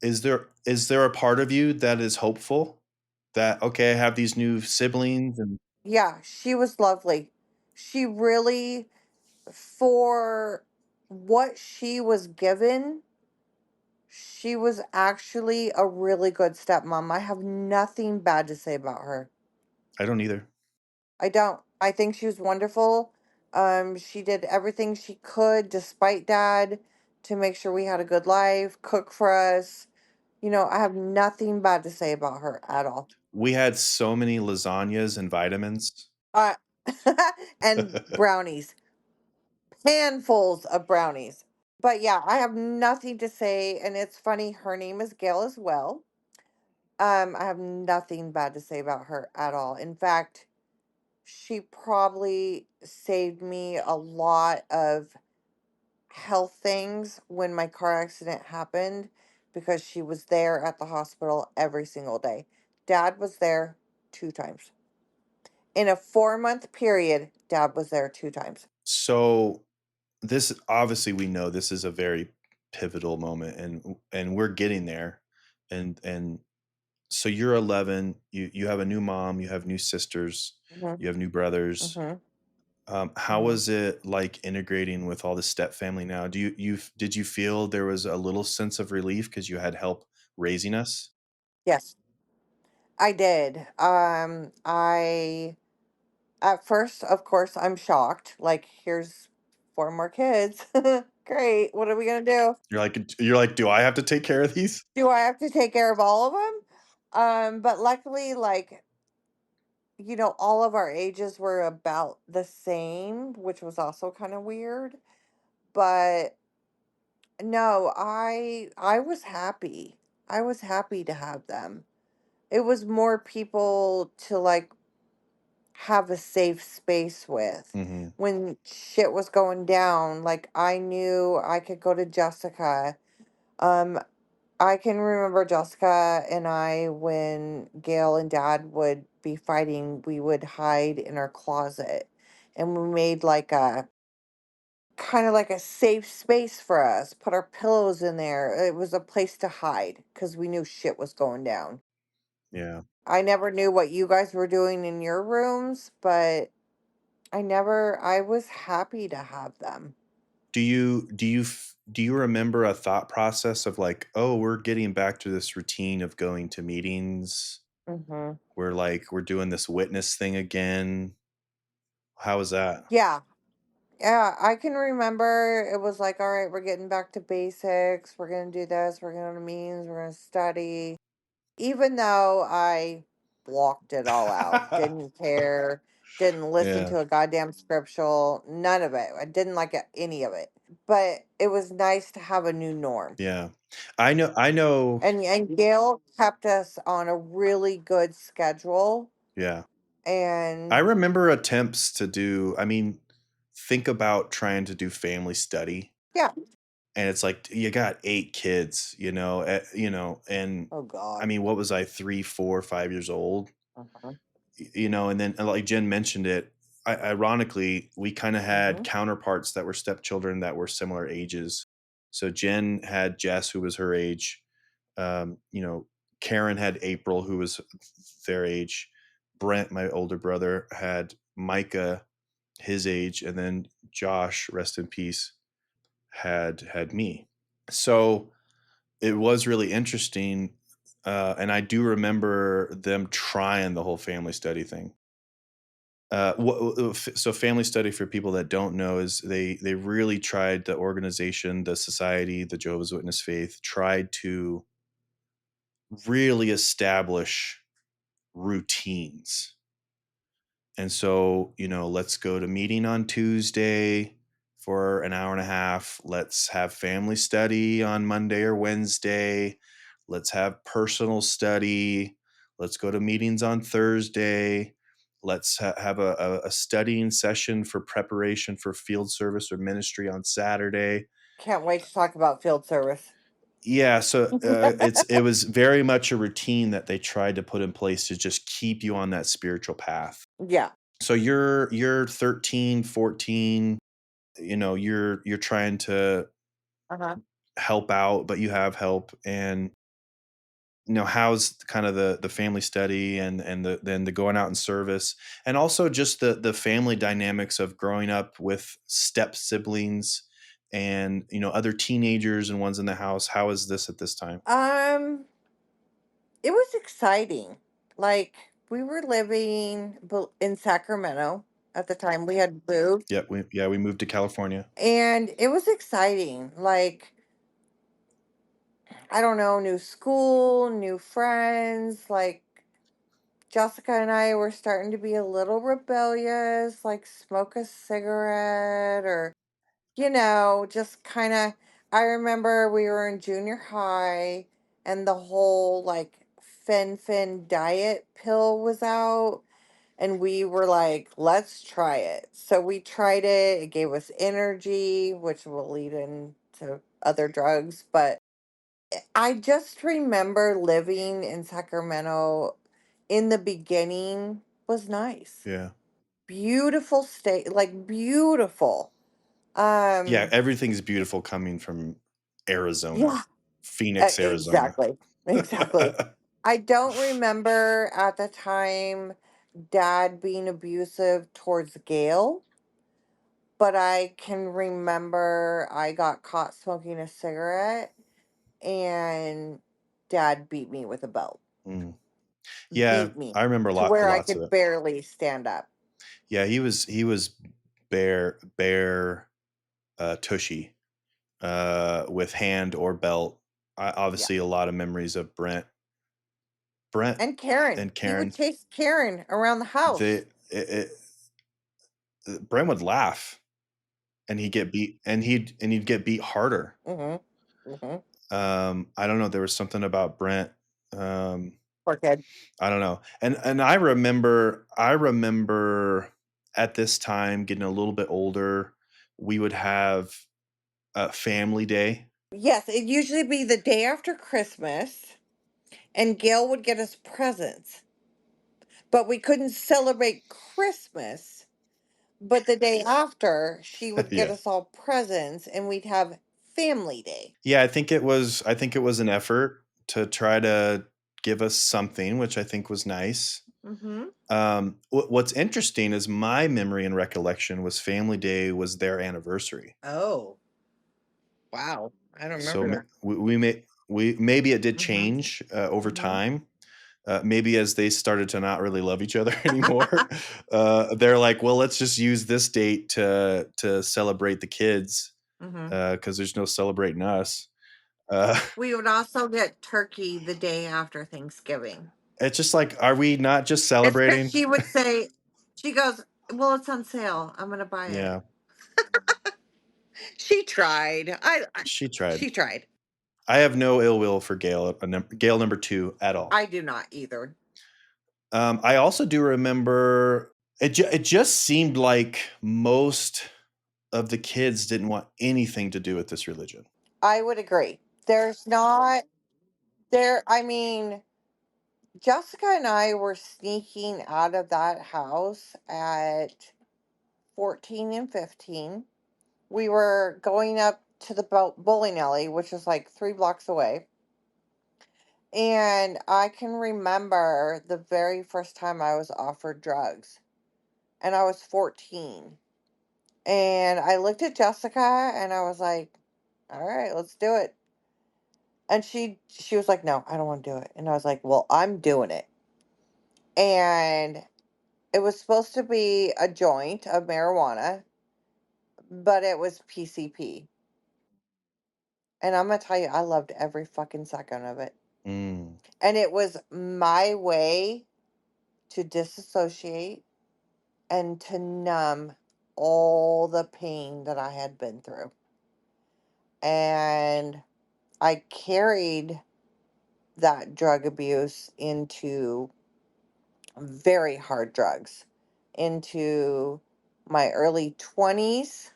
A: Is there a part of you that is hopeful that, okay, I have these new siblings and
C: Yeah, she was lovely. She really, for what she was given, she was actually a really good stepmom. I have nothing bad to say about her.
A: I don't either.
C: I don't. I think she was wonderful. She did everything she could despite dad to make sure we had a good life, cook for us. I have nothing bad to say about her at all.
A: We had so many lasagnas and vitamins.
C: Uh, and brownies, handfuls of brownies. But yeah, I have nothing to say. And it's funny, her name is Gail as well. I have nothing bad to say about her at all. In fact, she probably saved me a lot of health things when my car accident happened because she was there at the hospital every single day. Dad was there 2 times. In a 4-month period, dad was there 2 times.
A: So this, obviously, we know this is a very pivotal moment, and we're getting there. And so you're 11, you have a new mom, you have new sisters,
C: Hmm.
A: you have new brothers.
C: Hmm.
A: How
C: Hmm.
A: was it like integrating with all the step family now? Did you feel there was a little sense of relief because you had help raising us?
C: Yes, I did. I At first, of course, I'm shocked. Like, here's 4 more kids. Great. What are we gonna do?
A: You're like, do I have to take care of these?
C: Do I have to take care of all of them? But luckily, like, all of our ages were about the same, which was also kind of weird. But no, I was happy. I was happy to have them. It was more people to like have a safe space with.
A: Hmm.
C: When shit was going down, like I knew I could go to Jessica. Um, I can remember Jessica and I, when Gail and Dad would be fighting, we would hide in our closet. And we made like a kind of like a safe space for us, put our pillows in there. It was a place to hide because we knew shit was going down.
A: Yeah.
C: I never knew what you guys were doing in your rooms, but I was happy to have them.
A: Do you remember a thought process of like, oh, we're getting back to this routine of going to meetings?
C: Hmm.
A: We're doing this witness thing again. How was that?
C: Yeah. Yeah, I can remember it was like, all right, we're getting back to basics. We're going to do this. We're going to meetings. We're going to study. Even though I blocked it all out, didn't care, didn't listen
A: Yeah.
C: to a goddamn scriptural, none of it. I didn't like any of it. But it was nice to have a new norm.
A: Yeah. I know.
C: And Gail kept us on a really good schedule.
A: Yeah. I
C: And
A: remember attempts to do, I mean, think about trying to do family study,
C: yeah.
A: and it's like you got 8 kids, and
C: Oh
A: I
C: God.
A: mean, what was I, 3, 4, 5 years old?
C: Uh-huh.
A: And then, like Jen mentioned it, ironically, we kind of had
C: Hmm.
A: counterparts that were stepchildren that were similar ages. So Jen had Jess, who was her age. Um, you know, Karen had April, who was their age. Brent, my older brother, had Micah, his age, and then Josh, rest in peace, had me. So it was really interesting, and I do remember them trying the whole family study thing. So family study, for people that don't know, is they really tried, the organization, the society, the Jehovah's Witness faith tried to really establish routines. And so, let's go to meeting on Tuesday for an hour and a half. Let's have family study on Monday or Wednesday. Let's have personal study. Let's go to meetings on Thursday. Let's have a studying session for preparation for field service or ministry on Saturday.
C: Can't wait to talk about field service.
A: Yeah, so, it was very much a routine that they tried to put in place to just keep you on that spiritual path.
C: Yeah.
A: So you're 13, 14, you're trying to
C: Uh-huh.
A: help out, but you have help, and, how's kind of the family study and the going out in service, and also just the family dynamics of growing up with step siblings and, other teenagers and ones in the house. How is this at this time?
C: Um, it was exciting. Like, we were living in Sacramento at the time we had moved,
A: Yep, we moved to California.
C: and it was exciting. Like, I don't know, new school, new friends. Like, Jessica and I were starting to be a little rebellious, like smoke a cigarette or, just kind of. I remember we were in junior high and the whole like fen diet pill was out. And we were like, let's try it. So we tried it. It gave us energy, which will lead into other drugs. But I just remember living in Sacramento in the beginning was nice.
A: Yeah.
C: Beautiful state, like beautiful.
A: Yeah,
C: Um,
A: everything's beautiful coming from Arizona,
C: yeah,
A: Phoenix, Arizona.
C: exactly. Exactly. I don't remember at the time dad being abusive towards Gail, but I can remember I got caught smoking a cigarette and dad beat me with a belt.
A: Mm. Yeah,
C: Beat me
A: I remember
C: to where I
A: lots of
C: could
A: it.
C: barely stand up.
A: Yeah, he was bare, tushy, with hand or belt.
C: Yeah.
A: Obviously, a lot of memories of Brent
C: And Karen.
A: and
C: He would
A: Karen.
C: chase Karen around the
A: They
C: house.
A: it Brent would laugh, and he'd get beat harder.
C: Mm-hmm. Mm-hmm.
A: I don't know, there was something about Brent. Um,
C: Poor kid.
A: I don't know. And I remember at this time getting a little bit older, we would have a family day.
C: Yes, it'd usually be the day after Christmas, and Gail would get us presents. But we couldn't celebrate Christmas. But the day after, she would get
A: Yeah.
C: us all presents, and we'd have family day.
A: Yeah, I think it was an effort to try to give us something, which I think was nice.
C: Mm-hmm.
A: What's interesting is my memory and recollection was family day was their anniversary.
C: Oh, wow. I don't
A: So
C: remember that.
A: we maybe it did
C: Mm-hmm.
A: change over
C: Mm-hmm.
A: time. Maybe as they started to not really love each other anymore, they're like, well, let's just use this date to celebrate the kids
C: Mm-hmm.
A: because there's no celebrating us. Uh,
C: We would also get turkey the day after Thanksgiving.
A: it's just like, are we not just
C: It's because
A: celebrating?
C: she would say, she goes, well, it's on sale. I'm going to buy it.
A: Yeah,
C: She tried.
A: she tried.
C: She tried.
A: I have no ill will for Gale number two at all.
C: I do not either.
A: I also do remember it just seemed like most of the kids didn't want anything to do with this religion.
C: I would agree. There's not, I mean, Jessica and I were sneaking out of that house at 14 and 15. We were going up to the bowling alley, which is like 3 blocks away. And I can remember the very first time I was offered drugs, and I was 14. And I looked at Jessica and I was like, all right, let's do it. And she was like, no, I don't want to do it. And I was like, well, I'm doing it. And it was supposed to be a joint of marijuana, but it was PCP. And I'm going to tell you, I loved every fucking second of it.
A: Mm.
C: And it was my way to disassociate and to numb all the pain that I had been through. And I carried that drug abuse into very hard drugs, into my early 20s,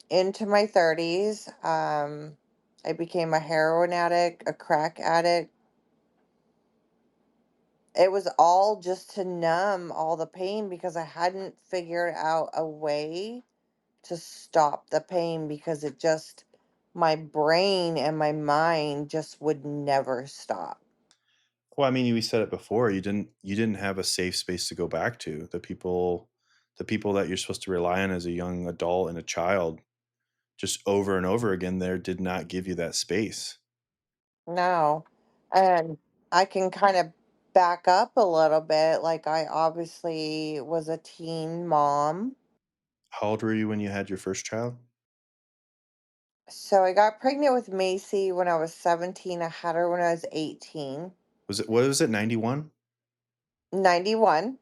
C: into my 30s. I became a heroin addict, a crack addict. It was all just to numb all the pain because I hadn't figured out a way to stop the pain because it just, my brain and my mind just would never stop.
A: Well, I mean, you said it before. You didn't have a safe space to go back to. The people that you're supposed to rely on as a young adult and a child, just over and over again, there did not give you that space.
C: No. And I can kind of back up a little bit. Like, I obviously was a teen mom.
A: How old were you when you had your first child?
C: So I got pregnant with Macy when I was 17. I had her when I was 18,
A: What was it, 91?
C: 91.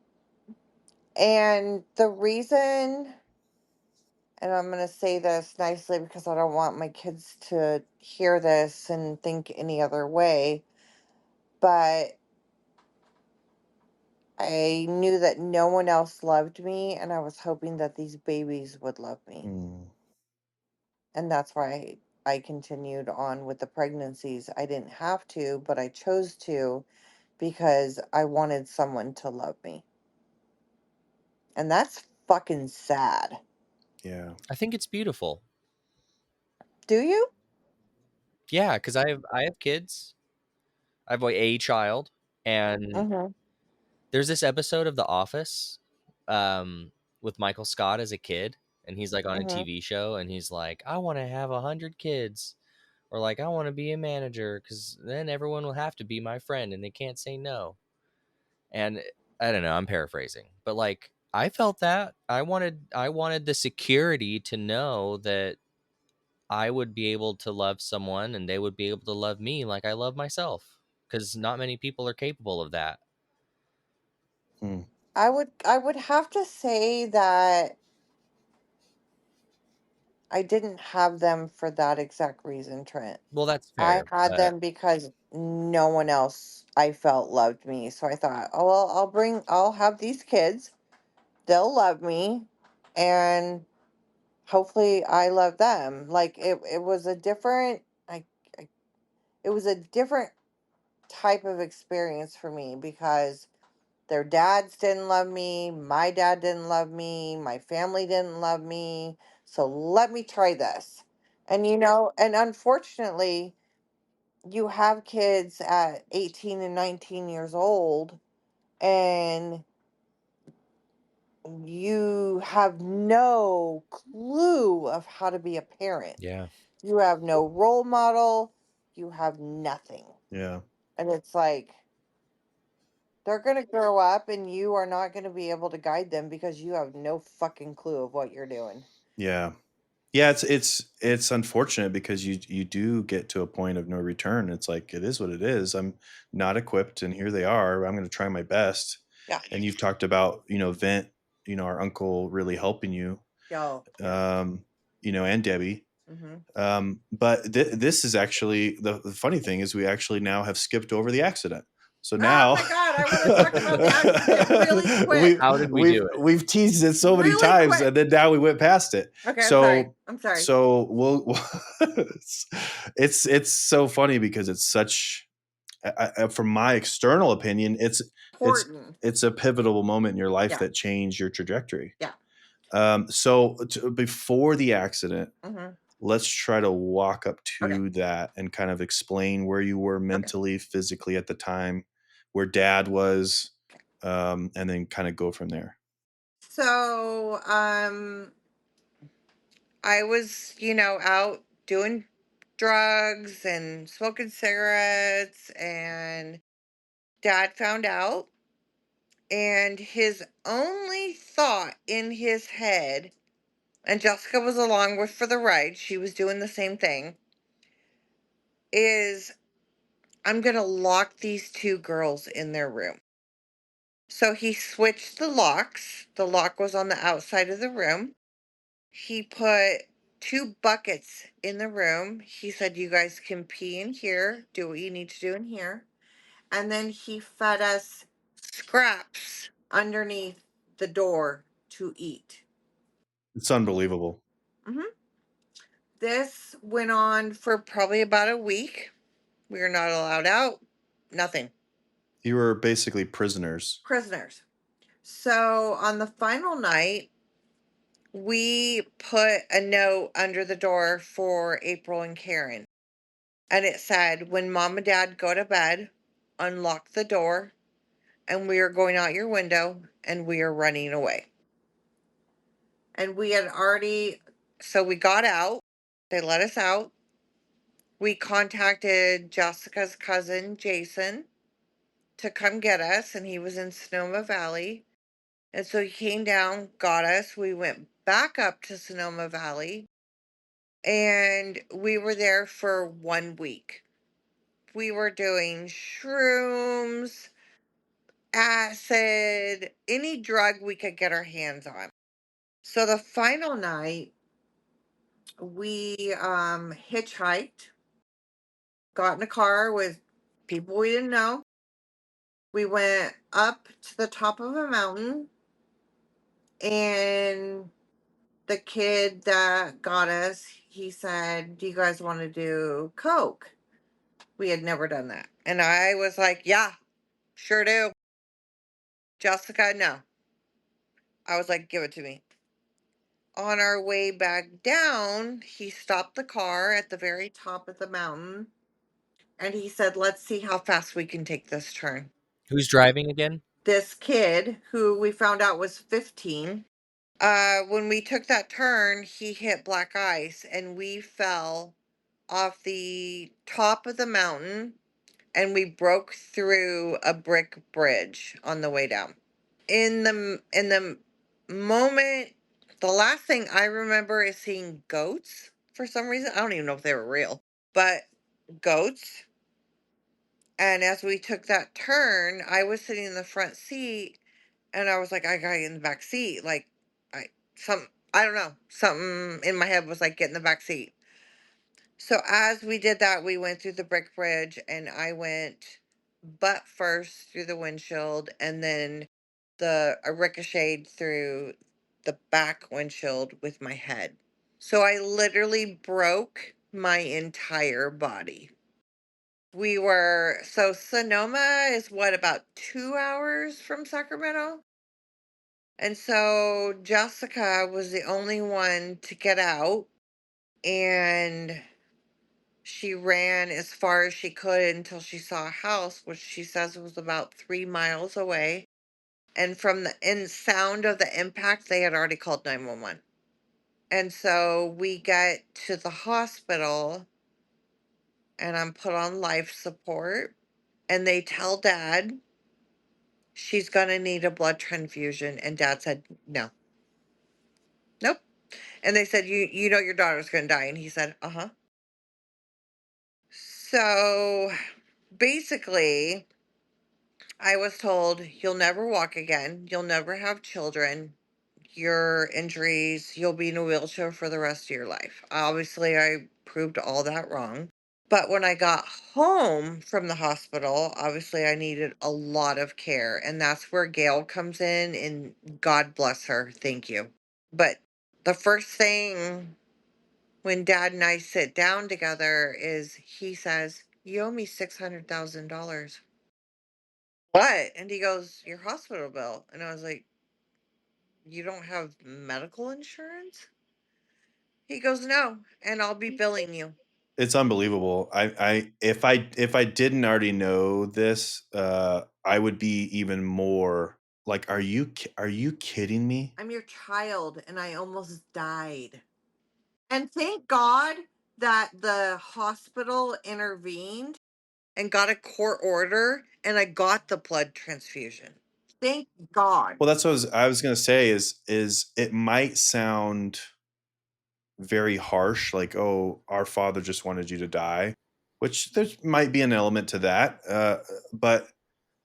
C: And the reason, and I'm going to say this nicely because I don't want my kids to hear this and think any other way, but I knew that no one else loved me, and I was hoping that these babies would love me.
A: Mm,
C: And that's why I continued on with the pregnancies. I didn't have to, but I chose to because I wanted someone to love me. And that's fucking sad.
A: yeah.
B: I think it's beautiful.
C: Do you?
B: Yeah, because I have kids. I have a child, and
C: Mm-hmm.
B: there's this episode of The Office, um, with Michael Scott as a kid, and he's like on a
C: Mm-hmm.
B: TV show, and he's like, "I want to have 100 kids," or like, "I want to be a manager because then everyone will have to be my friend and they can't say no." And I don't know, I'm paraphrasing, but like I felt that I wanted the security to know that I would be able to love someone and they would be able to love me like I love myself, because not many people are capable of that.
A: Mm,
C: I would have to say that I didn't have them for that exact reason, Trent.
B: Well, that's
C: I
B: fair,
C: had
B: but
C: them because no one else I felt loved me. So I thought, oh well, I'll have these kids. They'll love me, and hopefully I love them. Like, it was a different, I it was a different type of experience for me because their dads didn't love me, my dad didn't love me, my family didn't love me. So let me try this. And and unfortunately, you have kids at 18 and 19 years old, and you have no clue of how to be a parent.
B: yeah.
C: You have no role model, you have nothing.
A: yeah.
C: And it's like, they're going to grow up and you are not going to be able to guide them because you have no fucking clue of what you're doing.
A: Yeah. Yeah, it's unfortunate because you do get to a point of no return. It's like it is what it is. I'm not equipped and here they are. I'm going to try my best.
C: Yeah.
A: And you've talked about, Vent, our uncle really helping you,
C: Yo, yeah.
A: um, and Debbie.
C: Hmm.
A: But this is actually the funny thing is we actually now have skipped over the accident. So
C: Oh
A: now
C: my God, I want to talk about the accident really quick.
B: How did we
A: we've
B: do it?
A: we've teased it so many
C: Really
A: times, and
C: quick.
A: then now we went past it.
C: Okay, I'm sorry.
A: So
C: I'm sorry.
A: so it's so funny because it's such from my external opinion, it's
C: Important.
A: it's a pivotal moment in your life
C: Yeah.
A: that changed your trajectory.
C: Yeah.
A: So before the accident,
C: Hmm.
A: let's try to walk up
C: Okay.
A: to that and kind of explain where you were
C: Okay.
A: mentally, physically at the time, where dad was, and then kind of go from there.
C: So, I was, out doing drugs and smoking cigarettes, and dad found out. And his only thought in his head, and Jessica was along with for the ride, she was doing the same thing, is I'm going to lock these two girls in their room. So he switched the locks. The lock was on the outside of the room. He put two buckets in the room. He said, you guys can pee in here, do what you need to do in here. And then he fed us scraps underneath the door to eat.
A: It's unbelievable.
C: Hmm. This went on for probably about a week. We were not allowed out, nothing.
A: You were basically prisoners.
C: Prisoners. So on the final night, we put a note under the door for April and Karen. And it said, when mom and dad go to bed, unlock the door, and we are going out your window and we are running away. And we had already, so we got out, they let us out. We contacted Jessica's cousin, Jason, to come get us, and he was in Sonoma Valley. And so he came down, got us. We went back up to Sonoma Valley, and we were there for 1 week. We were doing shrooms, acid, any drug we could get our hands on. So the final night, we hitchhiked, got in a car with people we didn't know. We went up to the top of a mountain, and the kid that got us, he said, "Do you guys want to do coke?" We had never done that. And I was like, "Yeah, sure do." Jessica, no. I was like, "Give it to me." On our way back down, he stopped the car at the very top of the mountain, and he said, "Let's see how fast we can take this turn."
B: Who's driving again?
C: This kid, who we found out was 15, when we took that turn, he hit black ice and we fell off the top of the mountain, and we broke through a brick bridge on the way down. In the moment, the last thing I remember is seeing goats for some reason. I don't even know if they were real, but goats. And as we took that turn, I was sitting in the front seat, and I was like, I gotta get in the back seat. Like, I I don't know, something in my head was like, get in the back seat. So as we did that, we went through the brick bridge, and I went butt first through the windshield, and then I ricocheted through the back windshield with my head. So I literally broke my entire body. So Sonoma is what, about 2 hours from Sacramento? And so Jessica was the only one to get out, and she ran as far as she could until she saw a house, which she says was about 3 miles away. And from the sound of the impact, they had already called 911. And so we get to the hospital, and I'm put on life support. And they tell dad she's going to need a blood transfusion. And dad said, no, nope. And they said, you know, your daughter's going to die. And he said, uh huh. So basically, I was told, you'll never walk again. You'll never have children. Your injuries, you'll be in a wheelchair for the rest of your life. Obviously, I proved all that wrong. But when I got home from the hospital, obviously I needed a lot of care. And that's where Gail comes in, and God bless her. Thank you. But the first thing when dad and I sit down together is he says, "You owe me $600,000. What?" And he goes, "Your hospital bill." And I was like, "You don't have medical insurance?" He goes, "No, and I'll be billing you."
A: It's unbelievable. If I didn't already know this, I would be even more like, are you kidding me?
C: I'm your child, and I almost died. And thank God that the hospital intervened and got a court order, and I got the blood transfusion. Thank God.
A: Well, that's what I was gonna say is it might sound very harsh, like, "Oh, our father just wanted you to die," which there might be an element to that, but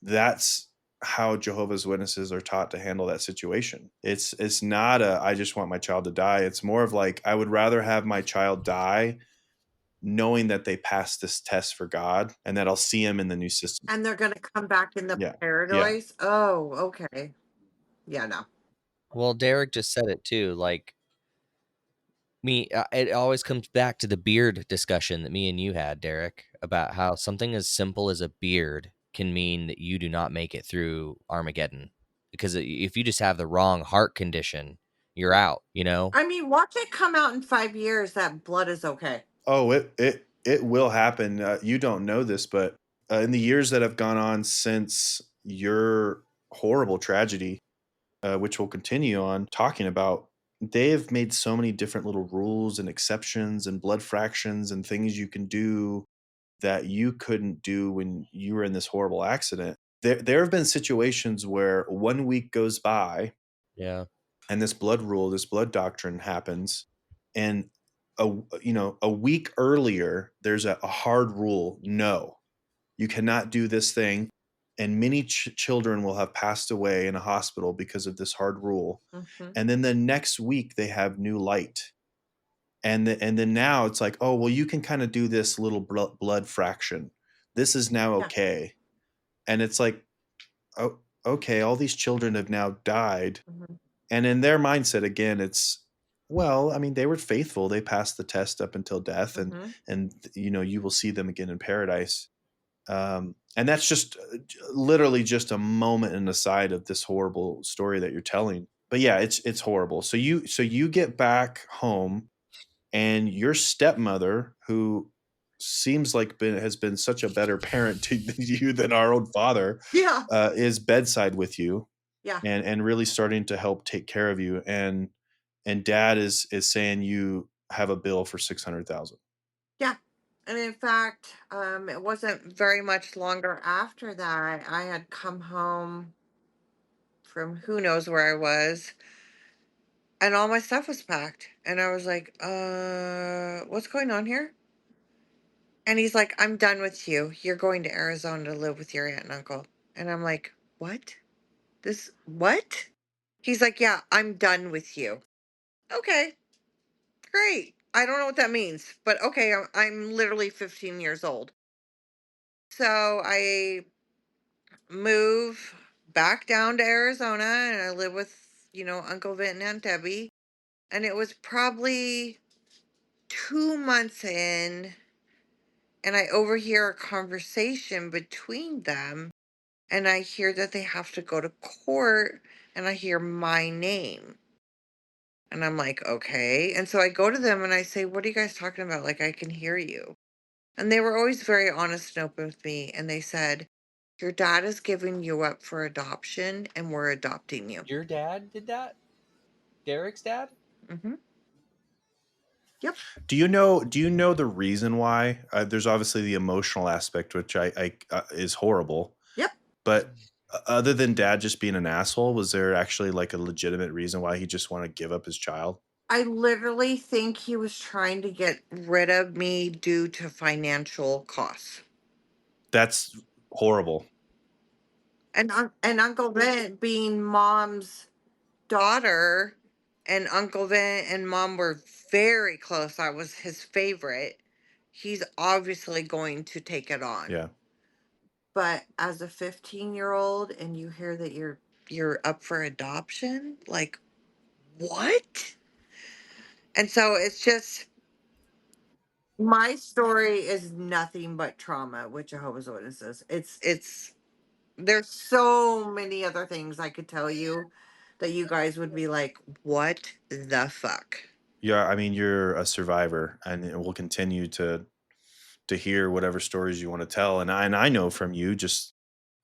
A: that's how Jehovah's Witnesses are taught to handle that situation. It's not a, "I just want my child to die." It's more of like, "I would rather have my child die knowing that they passed this test for God and that I'll see him in the new system."
C: And they're gonna come back in the
A: Yeah. Yeah.
C: paradise? Oh, okay. Yeah, no.
B: Well, Derek just said it too. Like, It always comes back to the beard discussion that me and you had, Derek, about how something as simple as a beard can mean that you do not make it through Armageddon. Because if you just have the wrong heart condition, you're out, you know?
C: I mean, watch it come out in 5 years that blood is okay.
A: Oh, it will happen. You don't know this, but in the years that have gone on since your horrible tragedy, which we'll continue on talking about, they have made so many different little rules and exceptions and blood fractions and things you can do that you couldn't do when you were in this horrible accident. There have been situations where 1 week goes by
B: Yeah.
A: and this blood rule, this blood doctrine happens, and a week earlier there's a hard rule: no, you cannot do this thing, and many children will have passed away in a hospital because of this hard rule.
C: Hmm.
A: And then the next week they have new light, and then now it's like, oh well, you can kind of do this little blood fraction. This is now
C: Yeah.
A: okay, and it's like, oh, okay, all these children have now died.
C: Hmm.
A: And in their mindset, again, it's, well, I mean, they were faithful. They passed the test up until death,
C: Hmm.
A: and you will see them again in paradise. And that's just literally just a moment in the side of this horrible story that you're telling. But yeah, it's horrible. So you get back home, and your stepmother, who seems like has been such a better parent to you than our own father,
C: Yeah.
A: is bedside with you
C: Yeah.
A: and really starting to help take care of you, and dad is saying you have a bill for 600,000.
C: Yeah. And in fact, it wasn't very much longer after that. I had come home from who knows where I was, and all my stuff was packed. And I was like, what's going on here? And he's like, I'm done with you. You're going to Arizona to live with your aunt and uncle. And I'm like, what? What? He's like, yeah, I'm done with you. Okay, great. I don't know what that means, but okay, I'm literally 15 years old. So I move back down to Arizona and I live with, Uncle Vin and Aunt Debbie. And it was probably 2 months in, and I overhear a conversation between them, and I hear that they have to go to court, and I hear my name. And I'm like, okay. And so I go to them and I say, what are you guys talking about? Like, I can hear you. And they were always very honest and open with me. And they said, your dad is giving you up for adoption and we're adopting you.
B: Your dad did that? Derek's dad?
C: Hmm. Yep.
A: Do you know the reason why? There's obviously the emotional aspect, which I is horrible,
C: Yep.
A: but other than dad just being an asshole, was there actually like a legitimate reason why he just wanted to give up his child?
C: I literally think he was trying to get rid of me due to financial costs.
A: That's horrible.
C: And Uncle Vin being mom's daughter, and Uncle Vin and mom were very close. I was his favorite. He's obviously going to take it on.
A: Yeah.
C: But as a 15-year-old and you hear that you're up for adoption, like what? And so it's just my story is nothing but trauma with Jehovah's Witnesses. It's there's so many other things I could tell you that you guys would be like, what the fuck?
A: Yeah, I mean, you're a survivor, and we'll continue to hear whatever stories you want to tell. And I know from you, just,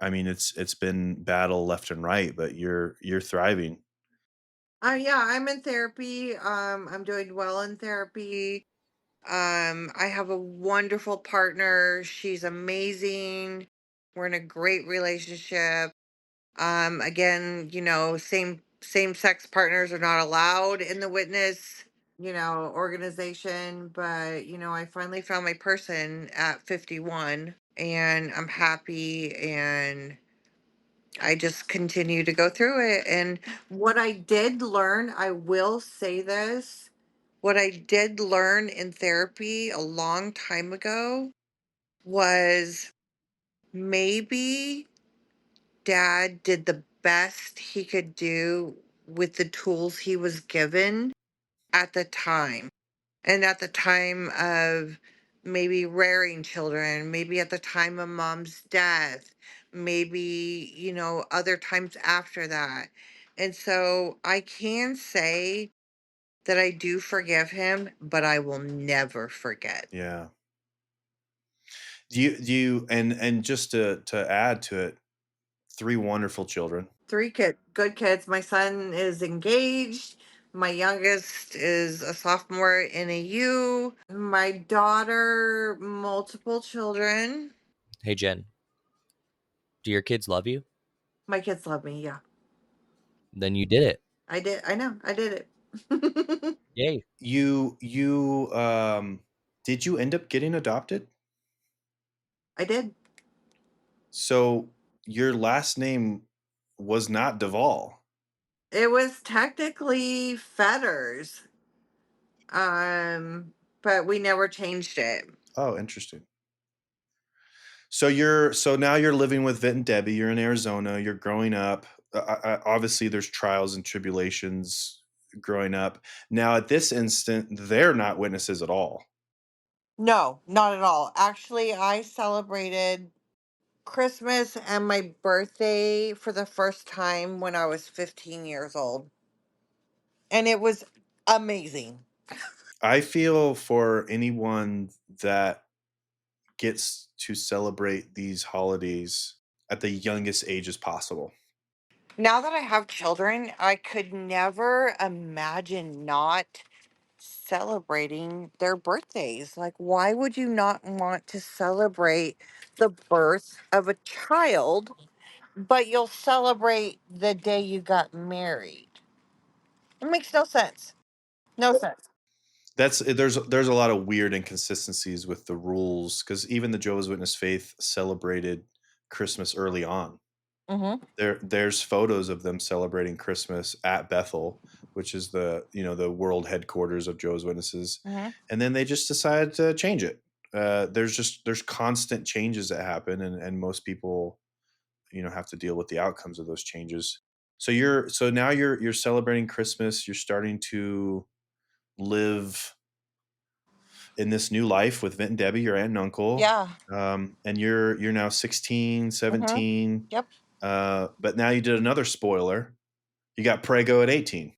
A: I mean, it's been battle left and right, but you're thriving.
C: Yeah, I'm in therapy. I'm doing well in therapy. I have a wonderful partner. She's amazing. We're in a great relationship. Again, same sex partners are not allowed in the witness, organization, but I finally found my person at 51 and I'm happy, and I just continue to go through it. And what I did learn, I will say this, what I did learn in therapy a long time ago was maybe dad did the best he could do with the tools he was given at the time. And at the time of maybe rearing children, maybe at the time of mom's death, maybe, other times after that. And so I can say that I do forgive him, but I will never forget.
A: Yeah. Do you and just to add to it, 3 wonderful children.
C: Three good kids. My son is engaged. My youngest is a sophomore in AU. My daughter, multiple children.
B: Hey, Jen, do your kids love you?
C: My kids love me. Yeah,
B: Then you did it.
C: I did. I know. I did it.
B: Yay.
A: You did you end up getting adopted?
C: I did.
A: So your last name was not Duvall.
C: It was technically Fetters, but we never changed it.
A: Oh, interesting. So now you're living with Vit and Debbie. You're in Arizona. You're growing up. Obviously, there's trials and tribulations growing up. Now, at this instant, they're not witnesses at all.
C: No, not at all. Actually, I celebrated Christmas and my birthday for the first time when I was 15 years old. And it was amazing.
A: I feel for anyone that gets to celebrate these holidays at the youngest ages possible.
C: Now that I have children, I could never imagine not celebrating their birthdays. Like, why would you not want to celebrate the birth of a child, but you'll celebrate the day you got married? It makes no sense. No sense.
A: There's a lot of weird inconsistencies with the rules because even the Jehovah's Witness faith celebrated Christmas early on.
C: Mm-hmm.
A: There's photos of them celebrating Christmas at Bethel, which is the world headquarters of Jehovah's Witnesses,
C: Mm-hmm.
A: and then they just decided to change it. There's constant changes that happen, and most people have to deal with the outcomes of those changes. So now you're celebrating Christmas. You're starting to live in this new life with Vint and Debbie, your aunt and uncle,
C: Yeah.
A: and you're now 16,
C: Mm-hmm.
A: 17.
C: Yep.
A: But now you did another spoiler. You got prego at 18.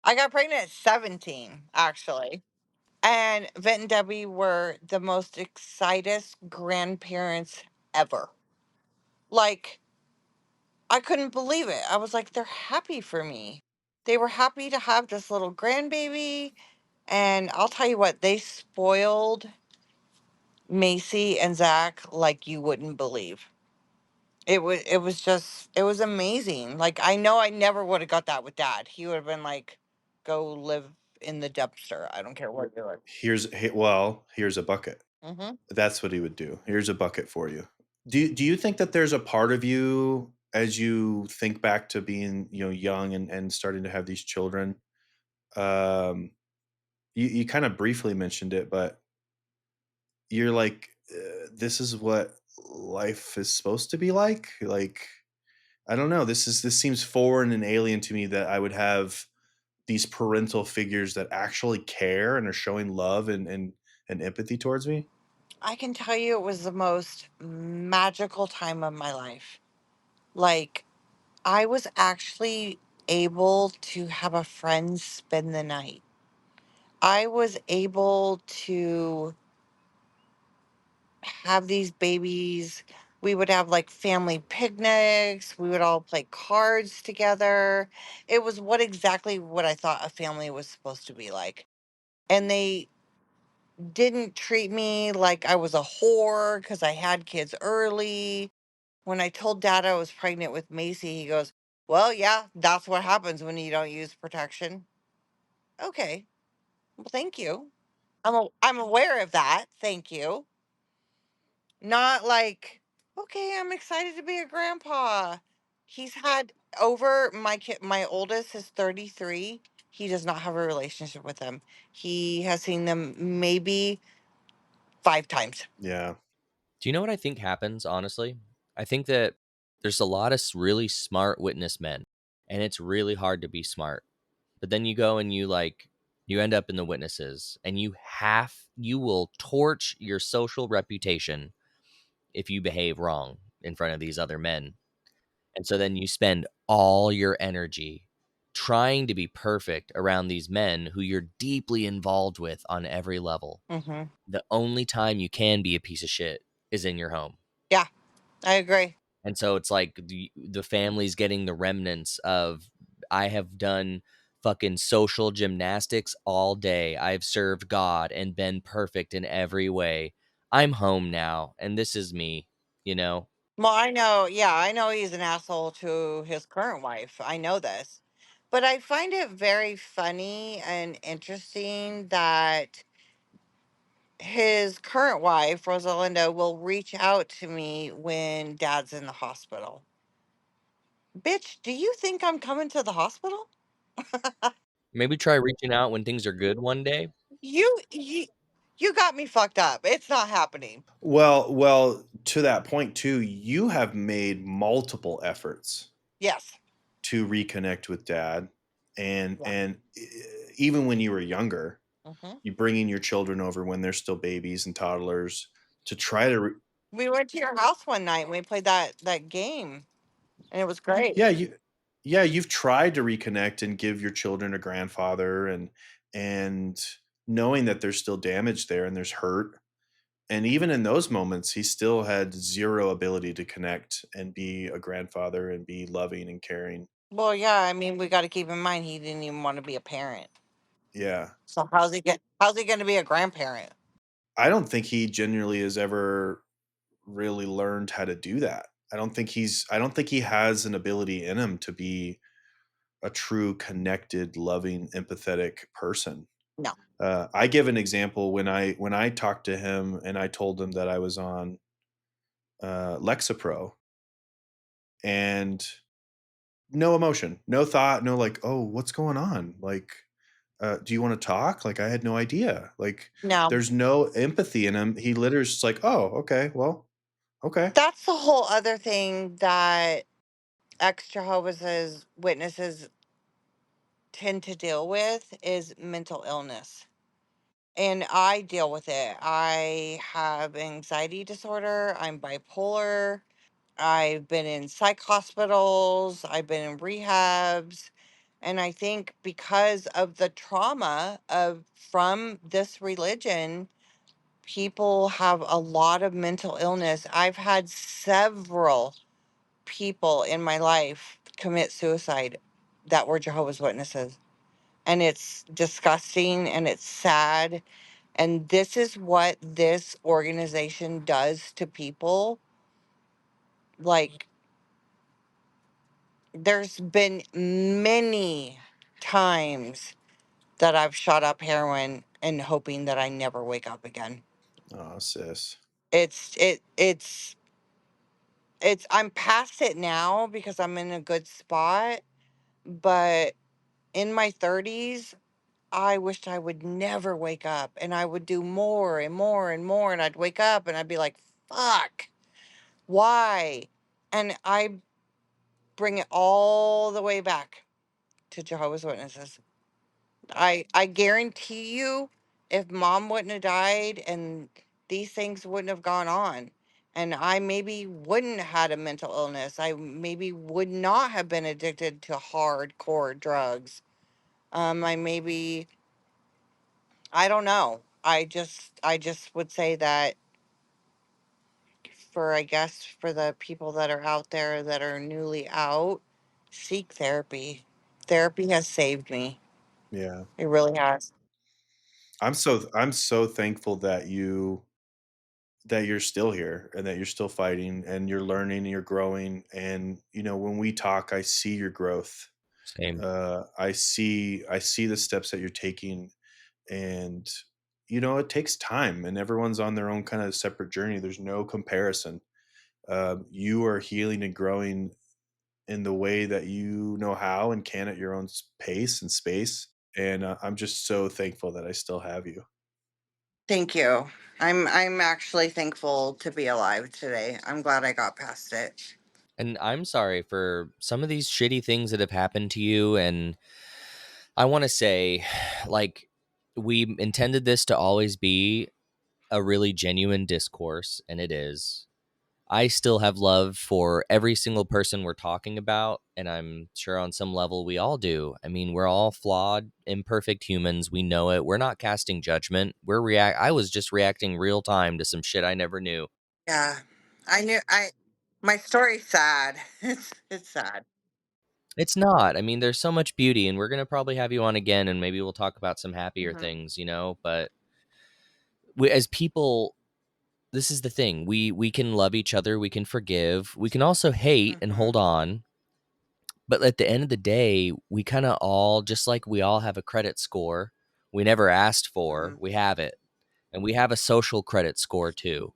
C: I got pregnant at 17, actually. And Vent and Debbie were the most excited grandparents ever. Like, I couldn't believe it. I was like, they're happy for me. They were happy to have this little grandbaby. And I'll tell you what, they spoiled Macy and Zach like you wouldn't believe. It was amazing. Like, I know I never would have got that with dad. He would have been like, go live in the dumpster. I don't care what you're like.
A: Here's a bucket.
C: Mm-hmm.
A: That's what he would do. Here's a bucket for you. Do you think that there's a part of you as you think back to being young and starting to have these children? Um, you kind of briefly mentioned it, but you're like, this is what life is supposed to be like. Like, I don't know. This seems foreign and alien to me that I would have these parental figures that actually care and are showing love and empathy towards me.
C: I can tell you it was the most magical time of my life. Like, I was actually able to have a friend spend the night. I was able to have these babies. We would have like family picnics. We would all play cards together. It was exactly what I thought a family was supposed to be like. And they didn't treat me like I was a whore because I had kids early. When I told dad I was pregnant with Macy, he goes, well, yeah, that's what happens when you don't use protection. Okay. Well, thank you. I'm aware of that. Thank you. Not like, okay, I'm excited to be a grandpa. He's had over my kid, my oldest is 33. He does not have a relationship with them. He has seen them maybe 5 times.
A: Yeah.
B: Do you know what I think happens, honestly? I think that there's a lot of really smart witness men, and it's really hard to be smart. But then you go and you like You end up in the witnesses, and you will torch your social reputation if you behave wrong in front of these other men. And so then you spend all your energy trying to be perfect around these men who you're deeply involved with on every level.
C: Hmm.
B: The only time you can be a piece of shit is in your home.
C: Yeah, I agree.
B: And so it's like the family's getting the remnants of, I have done fucking social gymnastics all day. I've served God and been perfect in every way. I'm home now, and this is me, you know?
C: Well, I know, yeah, I know he's an asshole to his current wife. I know this. But I find it very funny and interesting that his current wife, Rosalinda, will reach out to me when dad's in the hospital. Bitch, do you think I'm coming to the hospital?
B: Maybe try reaching out when things are good one day.
C: You you you got me fucked up. It's not happening.
A: Well, to that point too, you have made multiple efforts
C: Yes.
A: to reconnect with dad, and
C: Yeah.
A: and even when you were younger,
C: Hmm.
A: you bringing your children over when they're still babies and toddlers to try to
C: We went to your house one night and we played that game, and it was great.
A: yeah, you've tried to reconnect and give your children a grandfather, and knowing that there's still damage there and there's hurt. And even in those moments, he still had zero ability to connect and be a grandfather and be loving and caring.
C: Well, yeah, I mean, we got to keep in mind he didn't even want to be a parent.
A: Yeah.
C: So how's he going to be a grandparent?
A: I don't think he genuinely has ever really learned how to do that. I don't think he has an ability in him to be a true connected, loving, empathetic person.
C: No.
A: I give an example when I talked to him and I told him that I was on Lexapro, and no emotion, no thought, no like, oh, what's going on? Like, do you want to talk? Like, I had no idea. Like,
C: No.
A: there's no empathy in him. He literally is just like, oh, okay, well, okay.
C: That's the whole other thing that ex Jehovah's Witnesses tend to deal with is mental illness. And I deal with it. I have anxiety disorder. I'm bipolar. I've been in psych hospitals. I've been in rehabs. And I think because of the trauma of from this religion, people have a lot of mental illness. I've had several people in my life commit suicide that were Jehovah's Witnesses. And it's disgusting and it's sad. And this is what this organization does to people. Like, there's been many times that I've shot up heroin and hoping that I never wake up again.
A: Oh, sis.
C: It's it it's I'm past it now because I'm in a good spot, but in my 30s, I wished I would never wake up and I would do more and more and more, and I'd wake up and I'd be like, "Fuck. Why?" And I bring it all the way back to Jehovah's Witnesses. I guarantee you, if mom wouldn't have died and these things wouldn't have gone on, and I maybe wouldn't have had a mental illness, I maybe would not have been addicted to hardcore drugs. I maybe, I don't know. I just would say that for, I guess, for the people that are out there that are newly out, seek therapy. Therapy has saved me.
A: Yeah.
C: It really has.
A: I'm so thankful that you're still here and that you're still fighting and you're learning and you're growing. And when we talk, I see your growth.
B: Same.
A: I see the steps that you're taking, and it takes time, and everyone's on their own kind of separate journey. There's no comparison. You are healing and growing in the way that you know how and can at your own pace and space. And I'm just so thankful that I still have you.
C: Thank you. I'm actually thankful to be alive today. I'm glad I got past it.
B: And I'm sorry for some of these shitty things that have happened to you. And I want to say, like, We intended this to always be a really genuine discourse, and it is. I still have love for every single person we're talking about, and I'm sure on some level we all do. I mean, we're all flawed, imperfect humans. We know it. We're not casting judgment. I was just reacting real time to some shit I never knew.
C: Yeah. My story's sad. It's sad.
B: It's not. I mean, there's so much beauty, and we're going to probably have you on again, and maybe we'll talk about some happier
C: Mhm.
B: things, but as people, this is the thing. We can love each other, we can forgive, we can also hate and
C: Mhm.
B: hold on. But at the end of the day, we kind of all, just like we all have a credit score we never asked for,
C: Mhm.
B: we have it. And we have a social credit score too.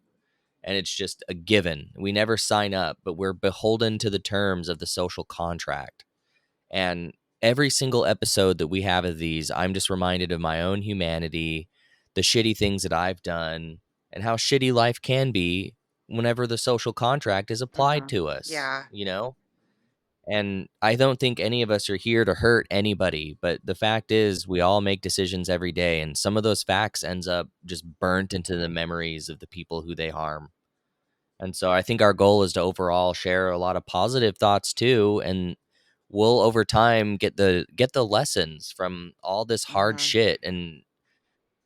B: And it's just a given. We never sign up, but we're beholden to the terms of the social contract. And every single episode that we have of these, I'm just reminded of my own humanity, the shitty things that I've done, and how shitty life can be whenever the social contract is applied
C: Mhm.
B: to us,
C: Yeah.
B: And I don't think any of us are here to hurt anybody, but the fact is we all make decisions every day, and some of those facts ends up just burnt into the memories of the people who they harm. And so I think our goal is to overall share a lot of positive thoughts too, and we'll over time get the lessons from all this hard
C: Mhm.
B: shit, and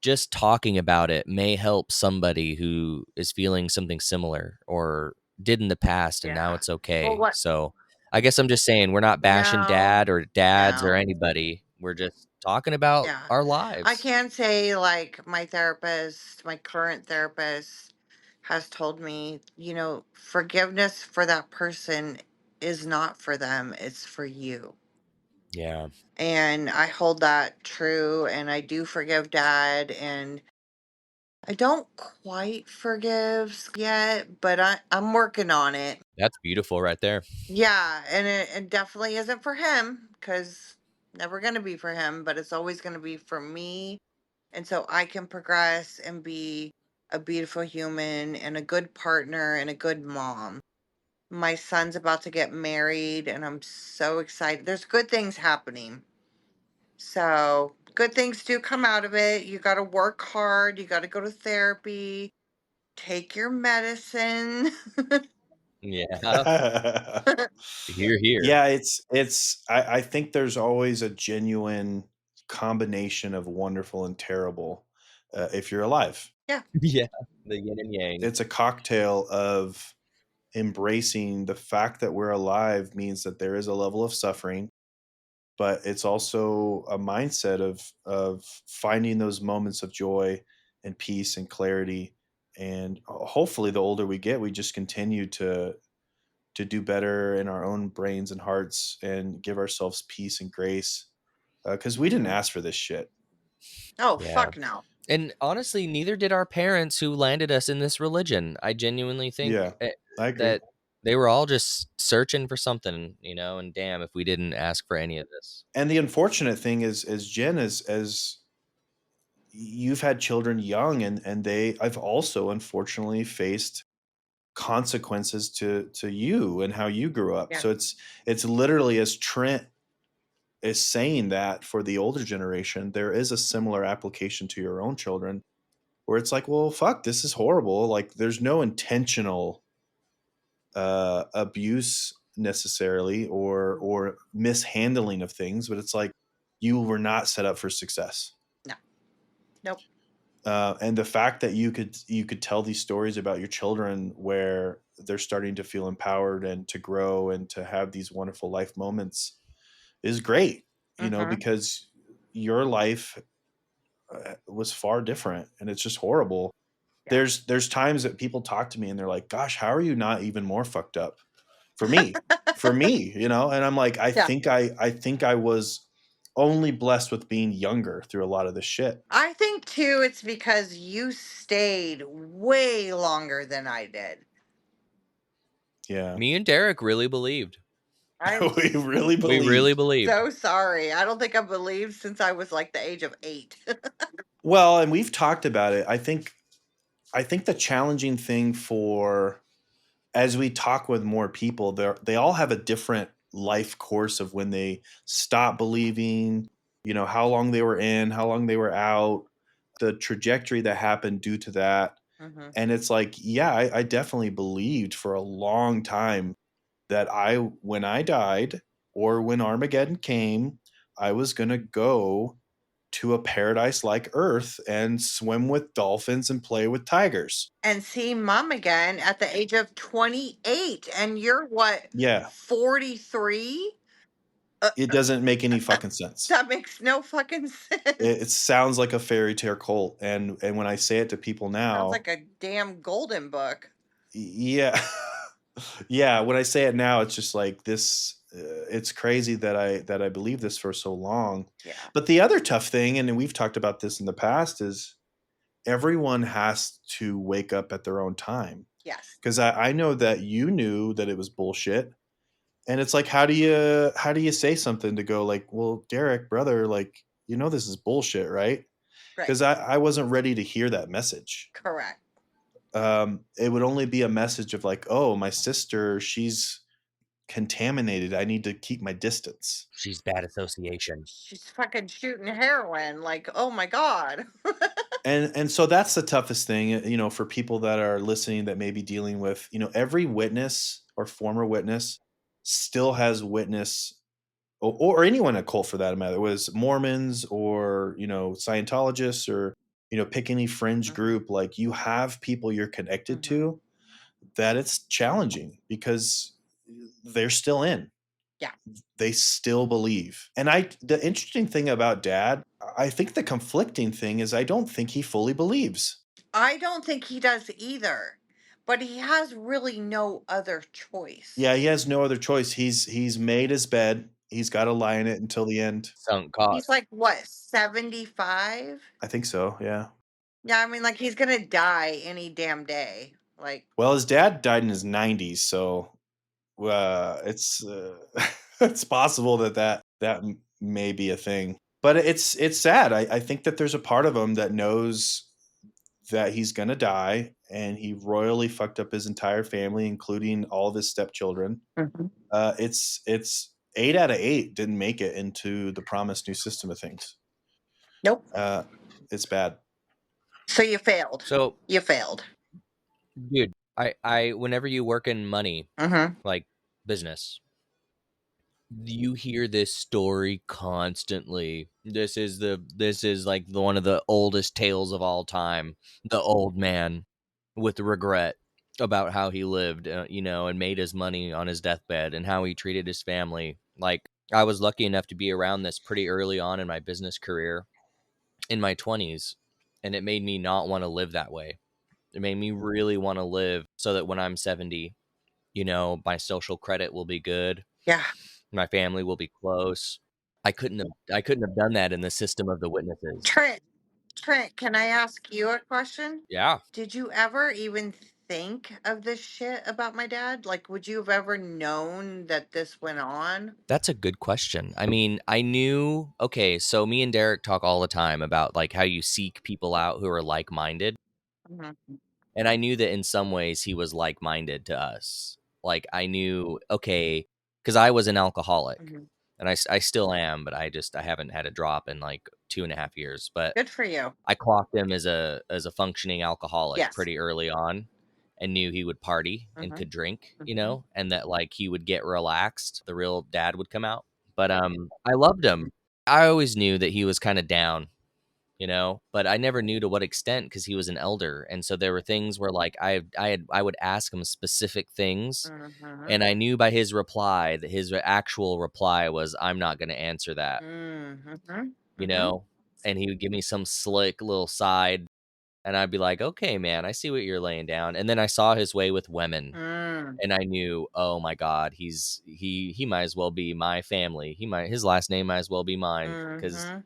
B: just talking about it may help somebody who is feeling something similar or did in the past and now
C: Yeah.
B: it's
C: Well,
B: okay.
C: what?
B: So I guess I'm just saying we're not bashing
C: No.
B: dad or dads or
C: No.
B: anybody. We're just talking about
C: Yeah.
B: our
C: I
B: lives.
C: can say, like, my therapist, my current therapist, has told me, forgiveness for that person is not for them, it's for you.
B: Yeah.
C: And I hold that true, and I do forgive dad, and I don't quite forgive yet, but I'm working on it.
B: That's beautiful right there.
C: Yeah, and it definitely isn't for him, because never going to be for him, but it's always going to be for me. And so I can progress and be a beautiful human and a good partner and a good mom. My son's about to get married, and I'm so excited. There's good things happening. So, good things do come out of it. You got to work hard, you got to go to therapy, take your medicine.
B: Yeah. Here, here.
A: Yeah, I think there's always a genuine combination of wonderful and terrible, if you're alive.
C: Yeah.
B: Yeah. The yin and yang.
A: It's a cocktail of embracing the fact that we're alive means that there is a level of suffering, but it's also a mindset of finding those moments of joy and peace and clarity. And hopefully the older we get, we just continue to do better in our own brains and hearts and give ourselves peace and grace, because we didn't
C: Hmm.
A: ask for this shit.
C: Oh,
B: Yeah.
C: fuck no.
B: And honestly, neither did our parents who landed us in this religion. I genuinely think
A: Yeah, I agree.
B: that they were all just searching for something, and damn if we didn't ask for any of this.
A: And the unfortunate thing is, as Jen, as you've had children young, and I've also unfortunately faced consequences to you and how you grew up.
C: Yeah.
A: So it's literally, as Trent is saying, that for the older generation, there is a similar application to your own children, where it's like, well, fuck, this is horrible. Like, there's no intentional abuse necessarily, or mishandling of things, but it's like you were not set up for success.
C: No. Nope.
A: And the fact that you could tell these stories about your children where they're starting to feel empowered and to grow and to have these wonderful life moments is great,
C: Hmm.
A: because your life was far different, and it's just horrible.
C: Yeah.
A: There's times that people talk to me and they're like, gosh, how are you not even more fucked up? For me, and I'm like, I
C: Yeah.
A: think I was only blessed with being younger through a lot of this shit.
C: I think too it's because you stayed way longer than I did.
A: Yeah.
B: Me and Derek really believed.
C: I'm
A: We really
B: We really
A: believed.
B: believed.
C: so sorry. I don't think I believed since I was like the age of 8.
A: Well, and we've talked about it. I think the challenging thing, for as we talk with more people, they all have a different life course of when they stop believing, how long they were in, how long they were out, the trajectory that happened due to that.
C: Mhm.
A: And it's like, yeah, I definitely believed for a long time that when I died or when Armageddon came, I was going to go to a paradise like Earth and swim with dolphins and play with tigers.
C: And see mom again at the age of 28, and you're what,
A: Yeah,
C: 43? Uh,
A: it doesn't make any fucking sense.
C: that makes no fucking sense.
A: It sounds like a fairy tale cult, and when I say it to people
C: Sounds
A: now,
C: like a damn golden book.
A: yeah, yeah, when I say it now, it's just like this. It's crazy that I believe this for so long.
C: Yeah.
A: But the other tough thing, and we've talked about this in the past, is everyone has to wake up at their own time.
C: Yes.
A: Because I know that you knew that it was bullshit, and it's like, how do you say something to go like, well, Derek, brother, like, this is bullshit, right?
C: Right.
A: Because I wasn't ready to hear that message.
C: Correct.
A: It would only be a message of like, oh, my sister, she's contaminated. I need to keep my distance.
B: She's bad association.
C: She's fucking shooting heroin. Like, oh my God.
A: And so that's the toughest thing, for people that are listening that may be dealing with, every witness or former witness still has witness, or anyone in a cult for that matter, it was Mormons or, Scientologists, or, pick any fringe
C: Mhm.
A: group, like you have people you're connected
C: Mhm.
A: to that it's challenging because they're still in.
C: Yeah.
A: They still believe. And the interesting thing about dad, I think the conflicting thing is I don't think he fully believes.
C: I don't think he does either, but he has really no other choice.
A: Yeah, he has no other choice. He's made his bed. He's got to lie in it until the end.
B: Sunk
C: He's
B: cost.
C: like, what, 75?
A: I think so. Yeah.
C: Yeah, I mean, like, he's gonna die any damn day. Like,
A: Well, his dad died in his 90s, so it's it's possible that may be a thing. But it's sad. I think that there's a part of him that knows that he's gonna die, and he royally fucked up his entire family, including all of his stepchildren.
C: Mhm.
A: It's 8 out of 8 didn't make it into the promised new system of things.
C: Nope.
A: Uh, it's bad.
C: So you failed.
B: So,
C: You failed.
B: dude, I whenever you work in money,
C: Mm-hmm.
B: like business, you hear this story constantly. This is like one of the oldest tales of all time. The old man with regret about how he lived, and made his money on his deathbed and how he treated his family. Like, I was lucky enough to be around this pretty early on in my business career in my 20s, and it made me not want to live that way. It made me really want to live so that when I'm 70, my social credit will be good,
C: Yeah.
B: my family will be close. I couldn't have done that in the system of the witnesses.
C: Trent, Trent, can I ask you a question?
B: Yeah,
C: Did you ever even think of this shit about my dad? Like, would you have ever known that this went on?
B: that's a good question. I mean, I knew, okay, so me and Derek talk all the time about like how you seek people out who are like-minded,
C: Mhm.
B: and I knew that in some ways he was like-minded to us. Like, I knew, okay, because I was an alcoholic,
C: Mhm.
B: and I still am, but I haven't had a drop in like 2.5 years. But
C: Good for you.
B: I clocked him as a functioning alcoholic
C: Yes.
B: pretty early on, and knew he would party and
C: Mm-hmm.
B: could drink,
C: Mm-hmm.
B: and that like he would get relaxed, the real dad would come out. But I loved him. I always knew that he was kind of down, but I never knew to what extent because he was an elder, and so there were things where like I would ask him specific things,
C: Mm-hmm.
B: and I knew by his reply that his actual reply was, "I'm not going to answer that,"
C: Mm-hmm.
B: you
C: Mm-hmm.
B: know, and he would give me some slick little side. And I'd be like, "Okay, man, I see what you're laying down." And then I saw his way with women,
C: Mm.
B: and I knew, "Oh my god, he might as well be my family. His last name might as well be mine because
C: Mm-hmm.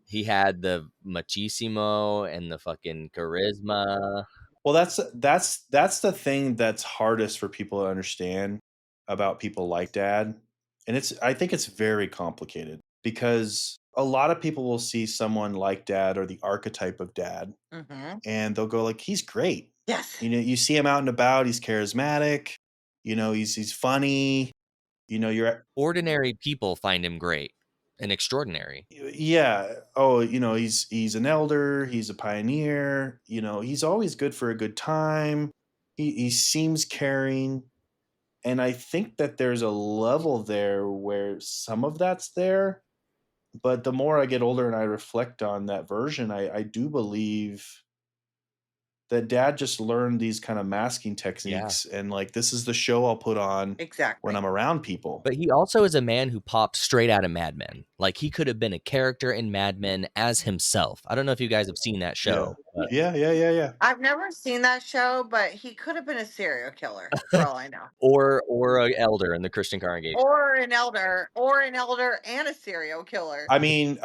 B: he had the machismo and the fucking charisma."
A: Well, that's the thing that's hardest for people to understand about people like dad. And I think it's very complicated because a lot of people will see someone like dad or the archetype of dad,
C: Mm-hmm.
A: and they'll go like, he's great.
C: Yes.
A: You see him out and about, he's charismatic, he's funny, you're
B: Ordinary people find him great. and extraordinary.
A: Yeah. Oh, he's an elder, he's a pioneer, he's always good for a good time. He seems caring. And I think that there's a level there where some of that's there. But the more I get older and I reflect on that version, I do believe that dad just learned these kind of masking
B: Yeah.
A: techniques, and like, this is the show I'll put on when
C: Exactly.
A: I'm around people.
B: But he also is a man who popped straight out of Mad Men. Like, he could have been a character in Mad Men as himself. I don't know if you guys have seen that
A: Yeah.
B: show, but
A: Yeah.
C: I've never seen that show, but he could have been a serial killer for all I know.
B: or a elder in the Christian congregation.
C: Or an elder and a serial killer.
A: I mean,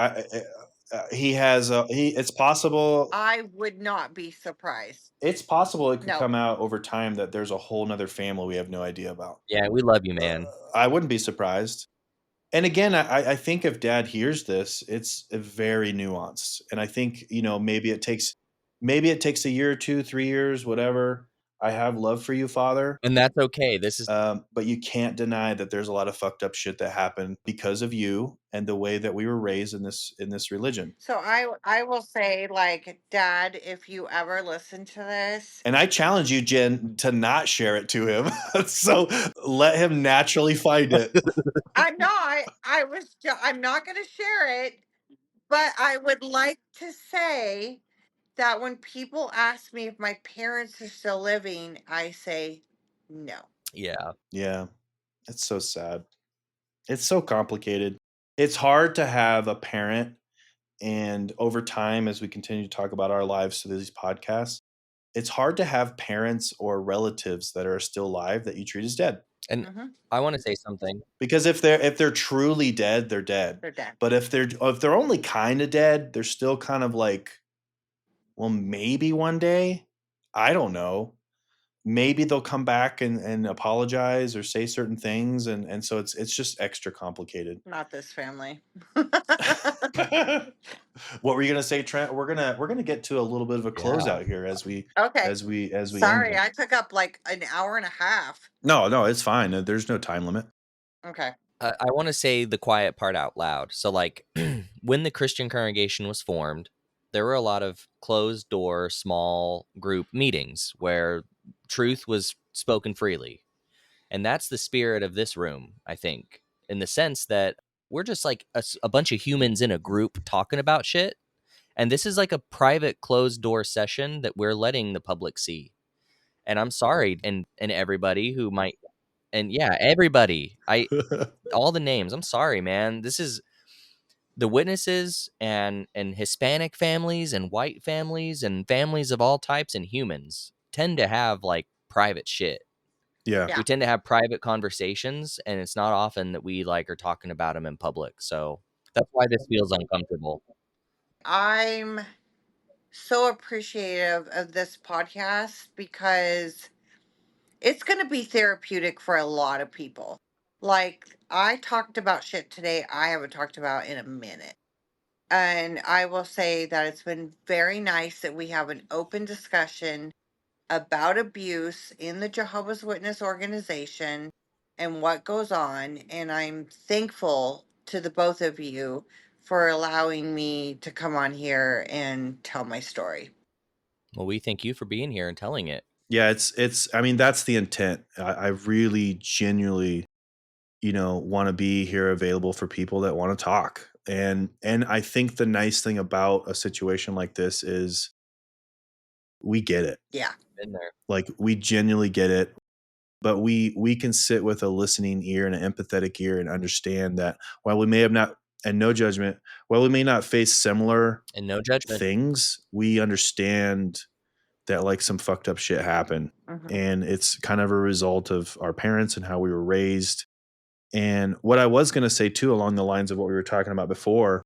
A: he has it's possible.
C: I would not be surprised.
A: It's possible it could
C: No.
A: come out over time that there's a whole nother family we have no idea about.
B: Yeah, we love you, man.
A: I wouldn't be surprised. And again, I think if dad hears this, it's very nuanced. And I think, maybe it takes a year or 2, 3 years, whatever. I have love for you, Father.
B: And that's okay. This is
A: But you can't deny that there's a lot of fucked up shit that happened because of you and the way that we were raised in this religion.
C: So I will say, like, Dad, if you ever listen to this,
A: And I challenge you, Jen, to not share it to him. So let him naturally find it.
C: I'm not. I'm not going to share it, but I would like to say that when people ask me if my parents are still living, I say no.
B: yeah.
A: Yeah, it's so sad. It's so complicated. It's hard to have a parent, and over time, as we continue to talk about our lives through these podcasts, it's hard to have parents or relatives that are still alive that you treat as dead.
B: And
C: Hmm.
B: I want to say something.
A: Because if they're truly dead, they're dead.
C: They're dead.
A: But if they're only kind of dead, they're still kind of like, well, maybe one day, I don't know. Maybe they'll come back and apologize or say certain things, and so it's just extra complicated.
C: Not this family.
A: What were you gonna say, Trent? We're gonna get to a little bit of a
B: Yeah.
A: closeout here as we
C: Okay.
A: as we end
C: Sorry,
A: here.
C: I took up like an hour and a half.
A: No, it's fine. There's no time limit.
C: Okay.
B: I want to say the quiet part out loud. So, like, when the Christian congregation was formed, there were a lot of closed door, small group meetings where truth was spoken freely. And that's the spirit of this room, I think, in the sense that we're just like a bunch of humans in a group talking about shit. And this is like a private closed door session that we're letting the public see. And I'm sorry, and everybody who might, and yeah, everybody, all the names. I'm sorry, man. This is the witnesses and Hispanic families and white families and families of all types and humans tend to have like private shit.
A: Yeah.
C: Yeah.
B: We tend to have private conversations, and it's not often that we like are talking about them in public. So that's why this feels uncomfortable.
C: I'm so appreciative of this podcast because it's going to be therapeutic for a lot of people. Like, I talked about shit today I haven't talked about in a minute. And I will say that it's been very nice that we have an open discussion about abuse in the Jehovah's Witness organization and what goes on. And I'm thankful to the both of you for allowing me to come on here and tell my story.
B: Well, we thank you for being here and telling it.
A: Yeah, I mean, that's the intent. I really genuinely, want to be here available for people that want to talk. And I think the nice thing about a situation like this is we get it.
C: Yeah.
B: Been there.
A: Like, we genuinely get it. But we can sit with a listening ear and an empathetic ear and understand that while we may have not, and no judgment, while we may not face similar
B: And no judgment.
A: things, we understand that like some fucked up shit happened.
C: Mhm.
A: And it's kind of a result of our parents and how we were raised. And what I was going to say too, along the lines of what we were talking about before,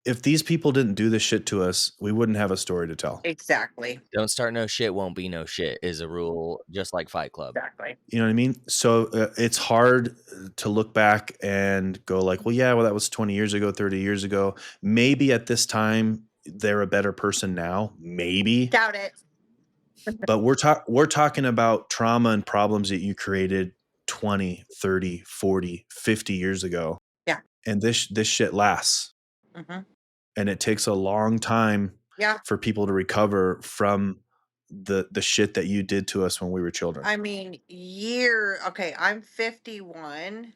A: if these people didn't do this shit to us, we wouldn't have a story to tell.
C: Exactly.
B: Don't start no shit, won't be no shit is a rule, just like Fight Club.
C: Exactly.
A: You know what I mean? So it's hard to look back and go like, well, yeah, well, that was 20 years ago, 30 years ago. Maybe at this time, they're a better person now. Maybe.
C: Doubt it.
A: But we're talking about trauma and problems that you created 20, 30, 40, 50 years ago.
C: Yeah.
A: and this shit lasts,
C: Mhm.
A: and it takes a long time
C: Yeah.
A: for people to recover from the shit that you did to us when we were children.
C: I mean, okay, I'm 51.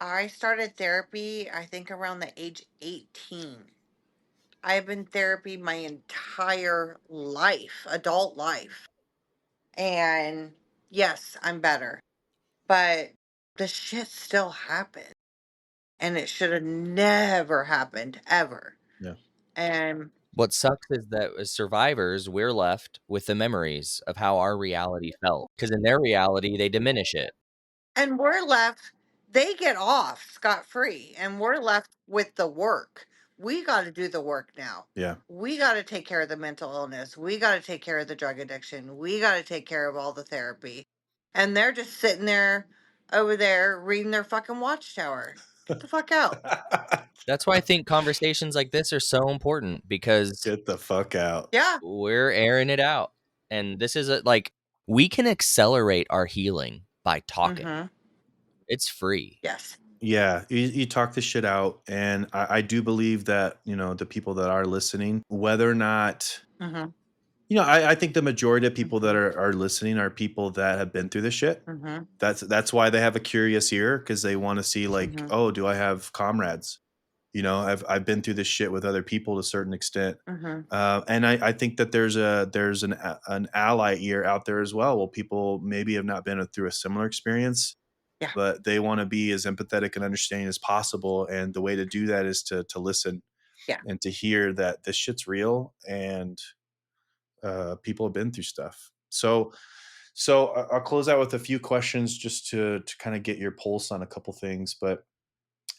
C: I started therapy, I think around the age 18. I have been therapy my entire life, adult life. And yes, I'm better. But the shit still happened. And it should have never happened ever.
A: Yeah.
C: And
B: What sucks is that as survivors, we're left with the memories of how our reality felt. Because in their reality, they diminish it.
C: and we're left, they get off scot free, and we're left with the work. We got to do the work now.
A: Yeah.
C: We got to take care of the mental illness. We got to take care of the drug addiction. We got to take care of all the therapy. And they're just sitting there over there reading their fucking watchtower. Get the fuck out.
B: That's why I think conversations like this are so important, because
A: Get the fuck out.
C: Yeah.
B: we're airing it out. And this is like, we can accelerate our healing by talking.
C: Mm-hmm.
B: It's free.
C: Yes.
A: Yeah, you talk this shit out, and I do believe that, you know, the people that are listening, whether or not,
C: Mm-hmm.
A: you know, I think the majority of people that
C: Mm-hmm.
A: are listening are people that have been through this shit.
C: Mm-hmm.
A: That's why they have a curious ear, because they want to see like,
C: Mm-hmm.
A: oh, do I have comrades? You know, I've been through this shit with other people to a certain extent,
C: Mm-hmm.
A: and I think that there's an ally ear out there as well. Well, people maybe have not been through a similar experience,
C: Yeah.
A: but they want to be as empathetic and understanding as possible. And the way to do that is to listen
C: Yeah.
A: and to hear that this shit's real, and people have been through stuff. So I'll close out with a few questions just to kind of get your pulse on a couple things. But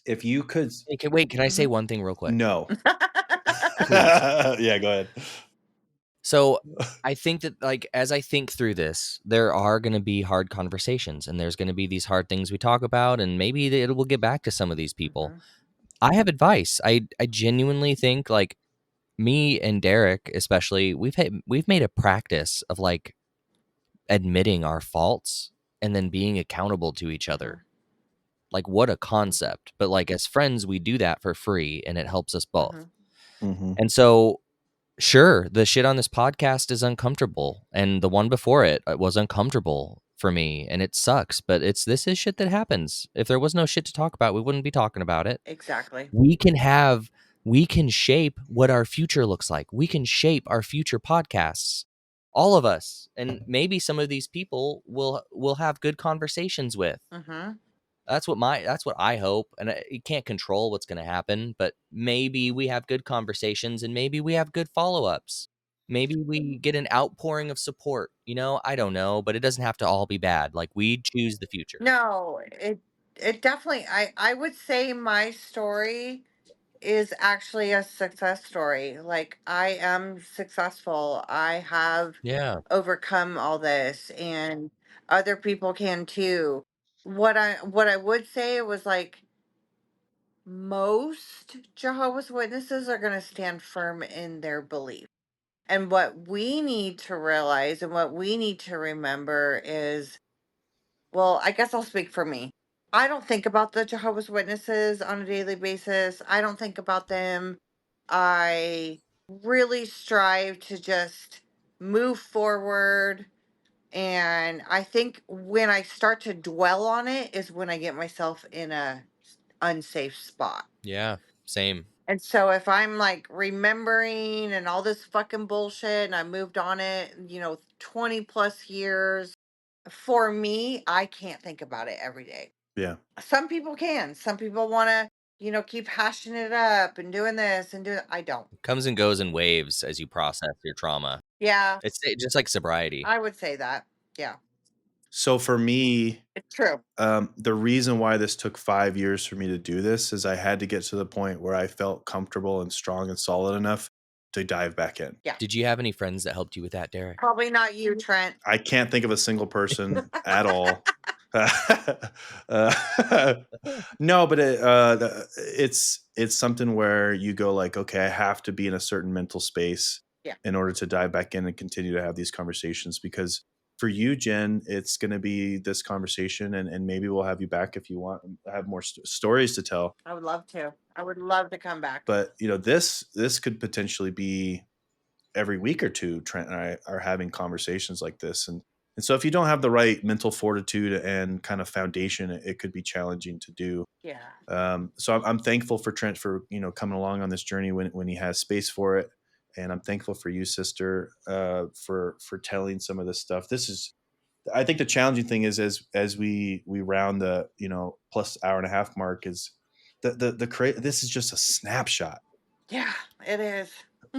A: if you could,
B: Hey, wait, can I say
C: Mm-hmm.
B: one thing real quick?
A: no,
B: Please.
A: yeah, go ahead.
B: So I think that, like, as I think through this, there are going to be hard conversations, and there's going to be these hard things we talk about, and maybe it will get back to some of these people.
C: Mm-hmm.
B: I have advice. I genuinely think, like, me and Derek, especially, we've made a practice of, like, admitting our faults and then being accountable to each
C: Mm-hmm.
B: other. Like, what a concept. But, like, as friends, we do that for free, and it helps us both.
C: Mm-hmm.
A: Mm-hmm.
B: And so, sure, the shit on this podcast is uncomfortable, and the one before it was uncomfortable for me, and it sucks, but this is shit that happens. If there was no shit to talk about, we wouldn't be talking about it.
C: Exactly.
B: We can shape what our future looks like. We can shape our future podcasts. All of us. And maybe some of these people will have good conversations with.
C: Mm-hmm.
B: That's what I hope. And you can't control what's going to happen, but maybe we have good conversations, and maybe we have good follow-ups. Maybe we get an outpouring of support. I don't know, but it doesn't have to all be bad. Like, we choose the future.
C: No, it definitely, I would say my story is actually a success story. Like, I am successful. I have
B: Yeah.
C: overcome all this, and other people can too. What I would say was, like, most Jehovah's Witnesses are going to stand firm in their belief. And what we need to realize and what we need to remember is, well, I guess I'll speak for me. I don't think about the Jehovah's Witnesses on a daily basis. I don't think about them. I really strive to just move forward. And I think when I start to dwell on it is when I get myself in a unsafe spot.
B: Yeah. Same.
C: And so if I'm like remembering and all this fucking bullshit and I moved on it, 20 plus years, for me, I can't think about it every day.
A: Yeah.
C: Some people can. Some people want to, keep hashing it up and doing this and doing. I don't.
B: Comes and goes in waves as you process your trauma.
C: Yeah,
B: It's just like sobriety.
C: I would say that. Yeah,
A: So for me,
C: it's true.
A: the reason why this took 5 years for me to do this is I had to get to the point where I felt comfortable and strong and solid enough to dive back in.
C: Yeah.
B: Did you have any friends that helped you with that, Derek?
C: Probably not you, Trent.
A: I can't think of a single person at all. No, but it's something where you go like, okay, I have to be in a certain mental space
C: Yeah.
A: in order to dive back in and continue to have these conversations, because for you, Jen, it's going to be this conversation, and maybe we'll have you back if you want and have more stories to tell.
C: I would love to. I would love to come back.
A: But this could potentially be every week or two. Trent and I are having conversations like this, and so if you don't have the right mental fortitude and kind of foundation, it could be challenging to do.
C: Yeah.
A: So I'm thankful for Trent for coming along on this journey when he has space for it, and I'm thankful for you, sister, for telling some of this stuff. This is, I think, the challenging thing is as we round the plus hour and a half mark is this is just a snapshot,
C: Yeah, it is.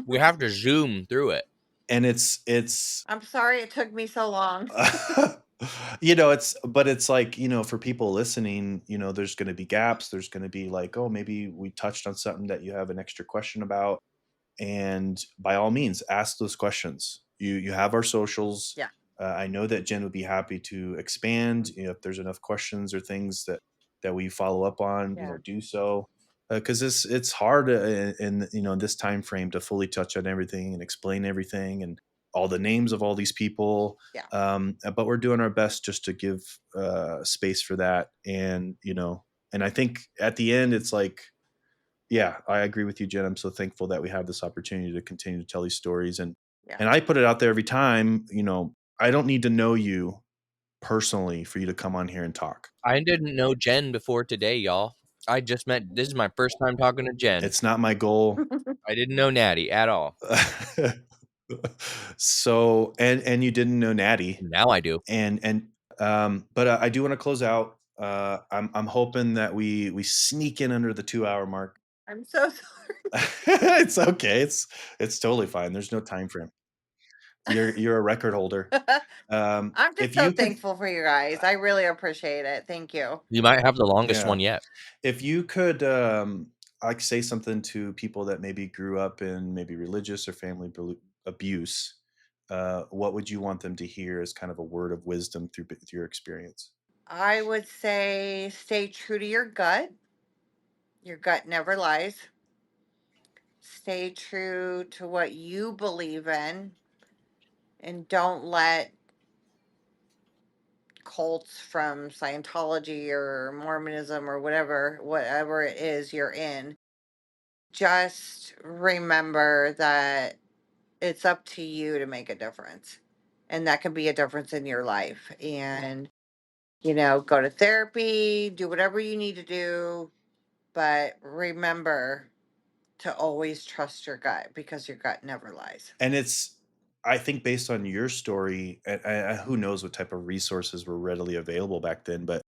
B: We have to zoom through it.
A: and it's
C: I'm sorry it took me so long.
A: it's like, for people listening, there's going to be gaps. There's going to be like, oh, maybe we touched on something that you have an extra question about, and by all means ask those questions. You have our socials.
C: Yeah.
A: I know that Jen would be happy to expand, if there's enough questions or things that we follow up on,
C: Yeah.
A: do so, because it's hard, in this time frame to fully touch on everything and explain everything and all the names of all these people.
C: Yeah.
A: But we're doing our best just to give space for that, and I think at the end it's like, yeah, I agree with you, Jen. I'm so thankful that we have this opportunity to continue to tell these stories. And
C: Yeah.
A: and I put it out there every time, I don't need to know you personally for you to come on here and talk.
B: I didn't know Jen before today, y'all. I just met. This is my first time talking to Jen.
A: It's not my goal.
B: I didn't know Natty at all.
A: So, and you didn't know Natty,
B: Now I do.
A: but I do want to close out. I'm hoping that we sneak in under the 2 hour mark.
C: I'm so sorry.
A: It's okay. It's totally fine. There's no time frame. You're a record holder.
C: I'm just
A: If
C: so
A: you could,
C: thankful for you guys. I really appreciate it. Thank you.
B: You might have the longest
A: yeah,
B: one yet.
A: if you could, like, say something to people that maybe grew up in maybe religious or family abuse, what would you want them to hear as kind of a word of wisdom through your experience?
C: I would say stay true to your gut. Your gut never lies. Stay true to what you believe in and don't let cults from Scientology or Mormonism or whatever it is you're in. Just remember that it's up to you to make a difference. And that can be a difference in your life. And, go to therapy, do whatever you need to do, but remember to always trust your gut because your gut never lies.
A: And I think, based on your story, and who knows what type of resources were readily available back then, but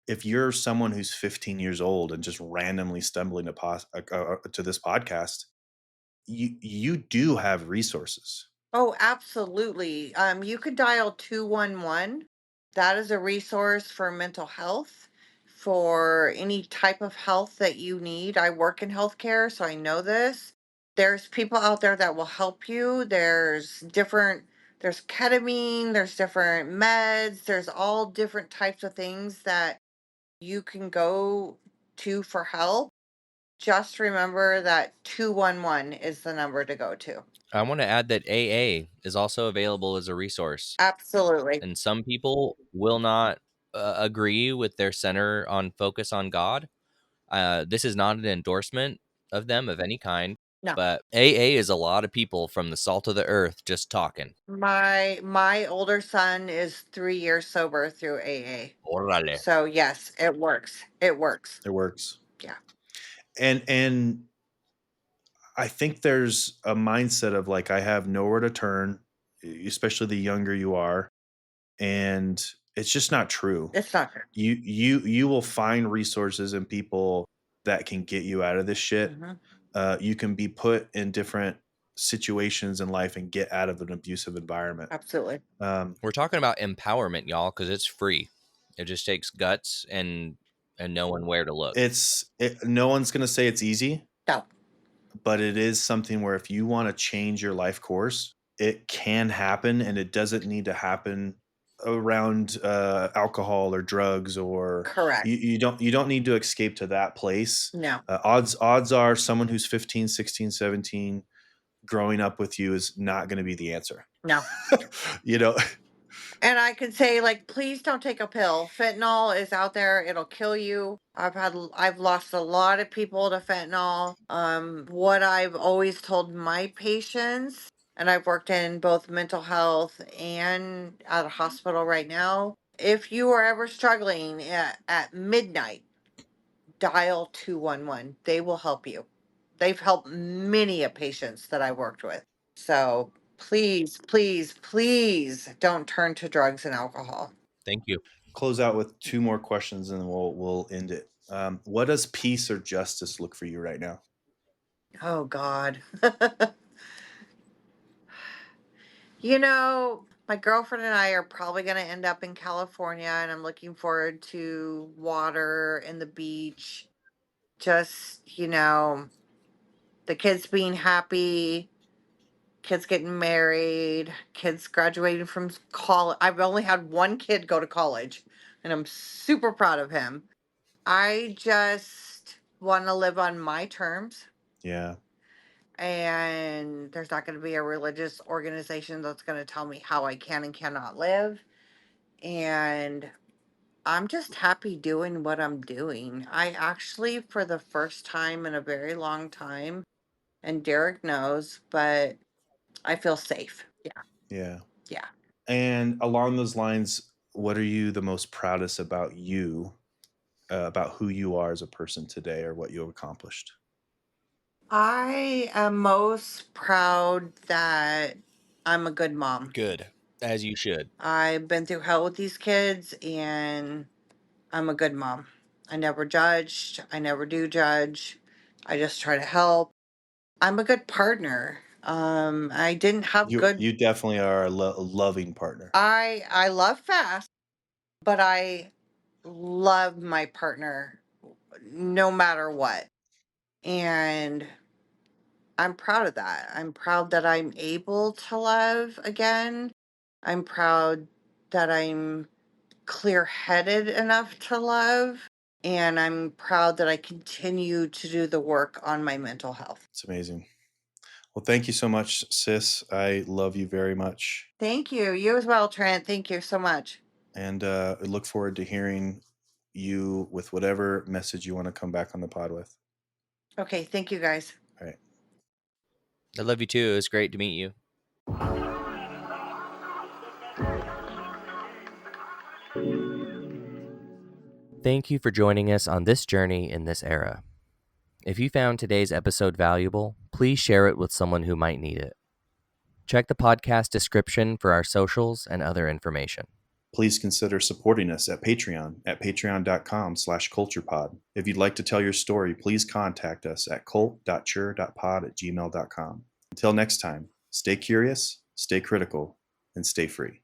A: if you're someone who's 15 years old and just randomly stumbling to this podcast, you do have resources.
C: Oh, absolutely. You could dial 211. That is a resource for mental health, for any type of health that you need. I work in healthcare, so I know this. There's people out there that will help you. There's ketamine, there's different meds, there's all different types of things that you can go to for help. Just remember that 211 is the number to go to.
B: I want to add that AA is also available as a resource.
C: Absolutely.
B: And some people will not agree with their center on focus on God. This is not an endorsement of them of any kind,
C: No.
B: but AA is a lot of people from the salt of the earth just talking.
C: My older son is 3 years sober through AA.
B: Órale.
C: So yes, it works. It works.
A: It works.
C: Yeah.
A: And I think there's a mindset of like, I have nowhere to turn, especially the younger you are, and it's just not true.
C: It's not fair.
A: You will find resources and people that can get you out of this shit.
C: Hmm.
A: You can be put in different situations in life and get out of an abusive environment.
C: Absolutely.
B: We're talking about empowerment, y'all, because it's free. It just takes guts and knowing where to look.
A: No one's going to say it's easy,
C: No.
A: but it is something where if you want to change your life course, it can happen, and it doesn't need to happen around alcohol or drugs, or
C: Correct.
A: you don't need to escape to that place.
C: No.
A: Odds are someone who's 15, 16, 17 growing up with you is not going to be the answer.
C: No.
A: you know
C: And I could say, like, please don't take a pill. Fentanyl is out there. It'll kill you. I've lost a lot of people to fentanyl. What I've always told my patients, and I've worked in both mental health and at a hospital right now. If you are ever struggling at midnight, dial 211. They will help you. They've helped many of patients that I worked with. So please, please, please don't turn to drugs and alcohol.
B: Thank you.
A: Close out with 2 more questions and we'll end it. What does peace or justice look for you right now?
C: Oh God. You know, my girlfriend and I are probably going to end up in California, and I'm looking forward to water and the beach. Just, the kids being happy, kids getting married, kids graduating from college. I've only had one kid go to college, and I'm super proud of him. I just want to live on my terms,
A: Yeah.
C: and there's not going to be a religious organization that's going to tell me how I can and cannot live. And I'm just happy doing what I'm doing. I actually, for the first time in a very long time, and Derek knows, but I feel safe. Yeah.
A: Yeah.
C: Yeah.
A: And along those lines, what are you the most proudest about about who you are as a person today or what you have accomplished?
C: I am most proud that I'm a good mom.
B: Good, as you should.
C: I've been through hell with these kids, and I'm a good mom. I never judged. I never do judge. I just try to help. I'm a good partner. I didn't have good.
A: You definitely are a loving partner.
C: I love fast, but I love my partner no matter what. And I'm proud of that. I'm proud that I'm able to love again. I'm proud that I'm clear headed enough to love. And I'm proud that I continue to do the work on my mental health.
A: It's amazing. Well, thank you so much, sis. I love you very much.
C: Thank you. You as well, Trent. Thank you so much.
A: And I look forward to hearing you with whatever message you want to come back on the pod with.
C: Okay. Thank you, guys.
A: All right.
B: I love you too. It was great to meet you. Thank you for joining us on this journey in this era. If you found today's episode valuable, please share it with someone who might need it. Check the podcast description for our socials and other information.
A: Please consider supporting us at patreon.com/culturepod. If you'd like to tell your story, please contact us at cult.chur.pod@gmail.com. Until next time, stay curious, stay critical, and stay free.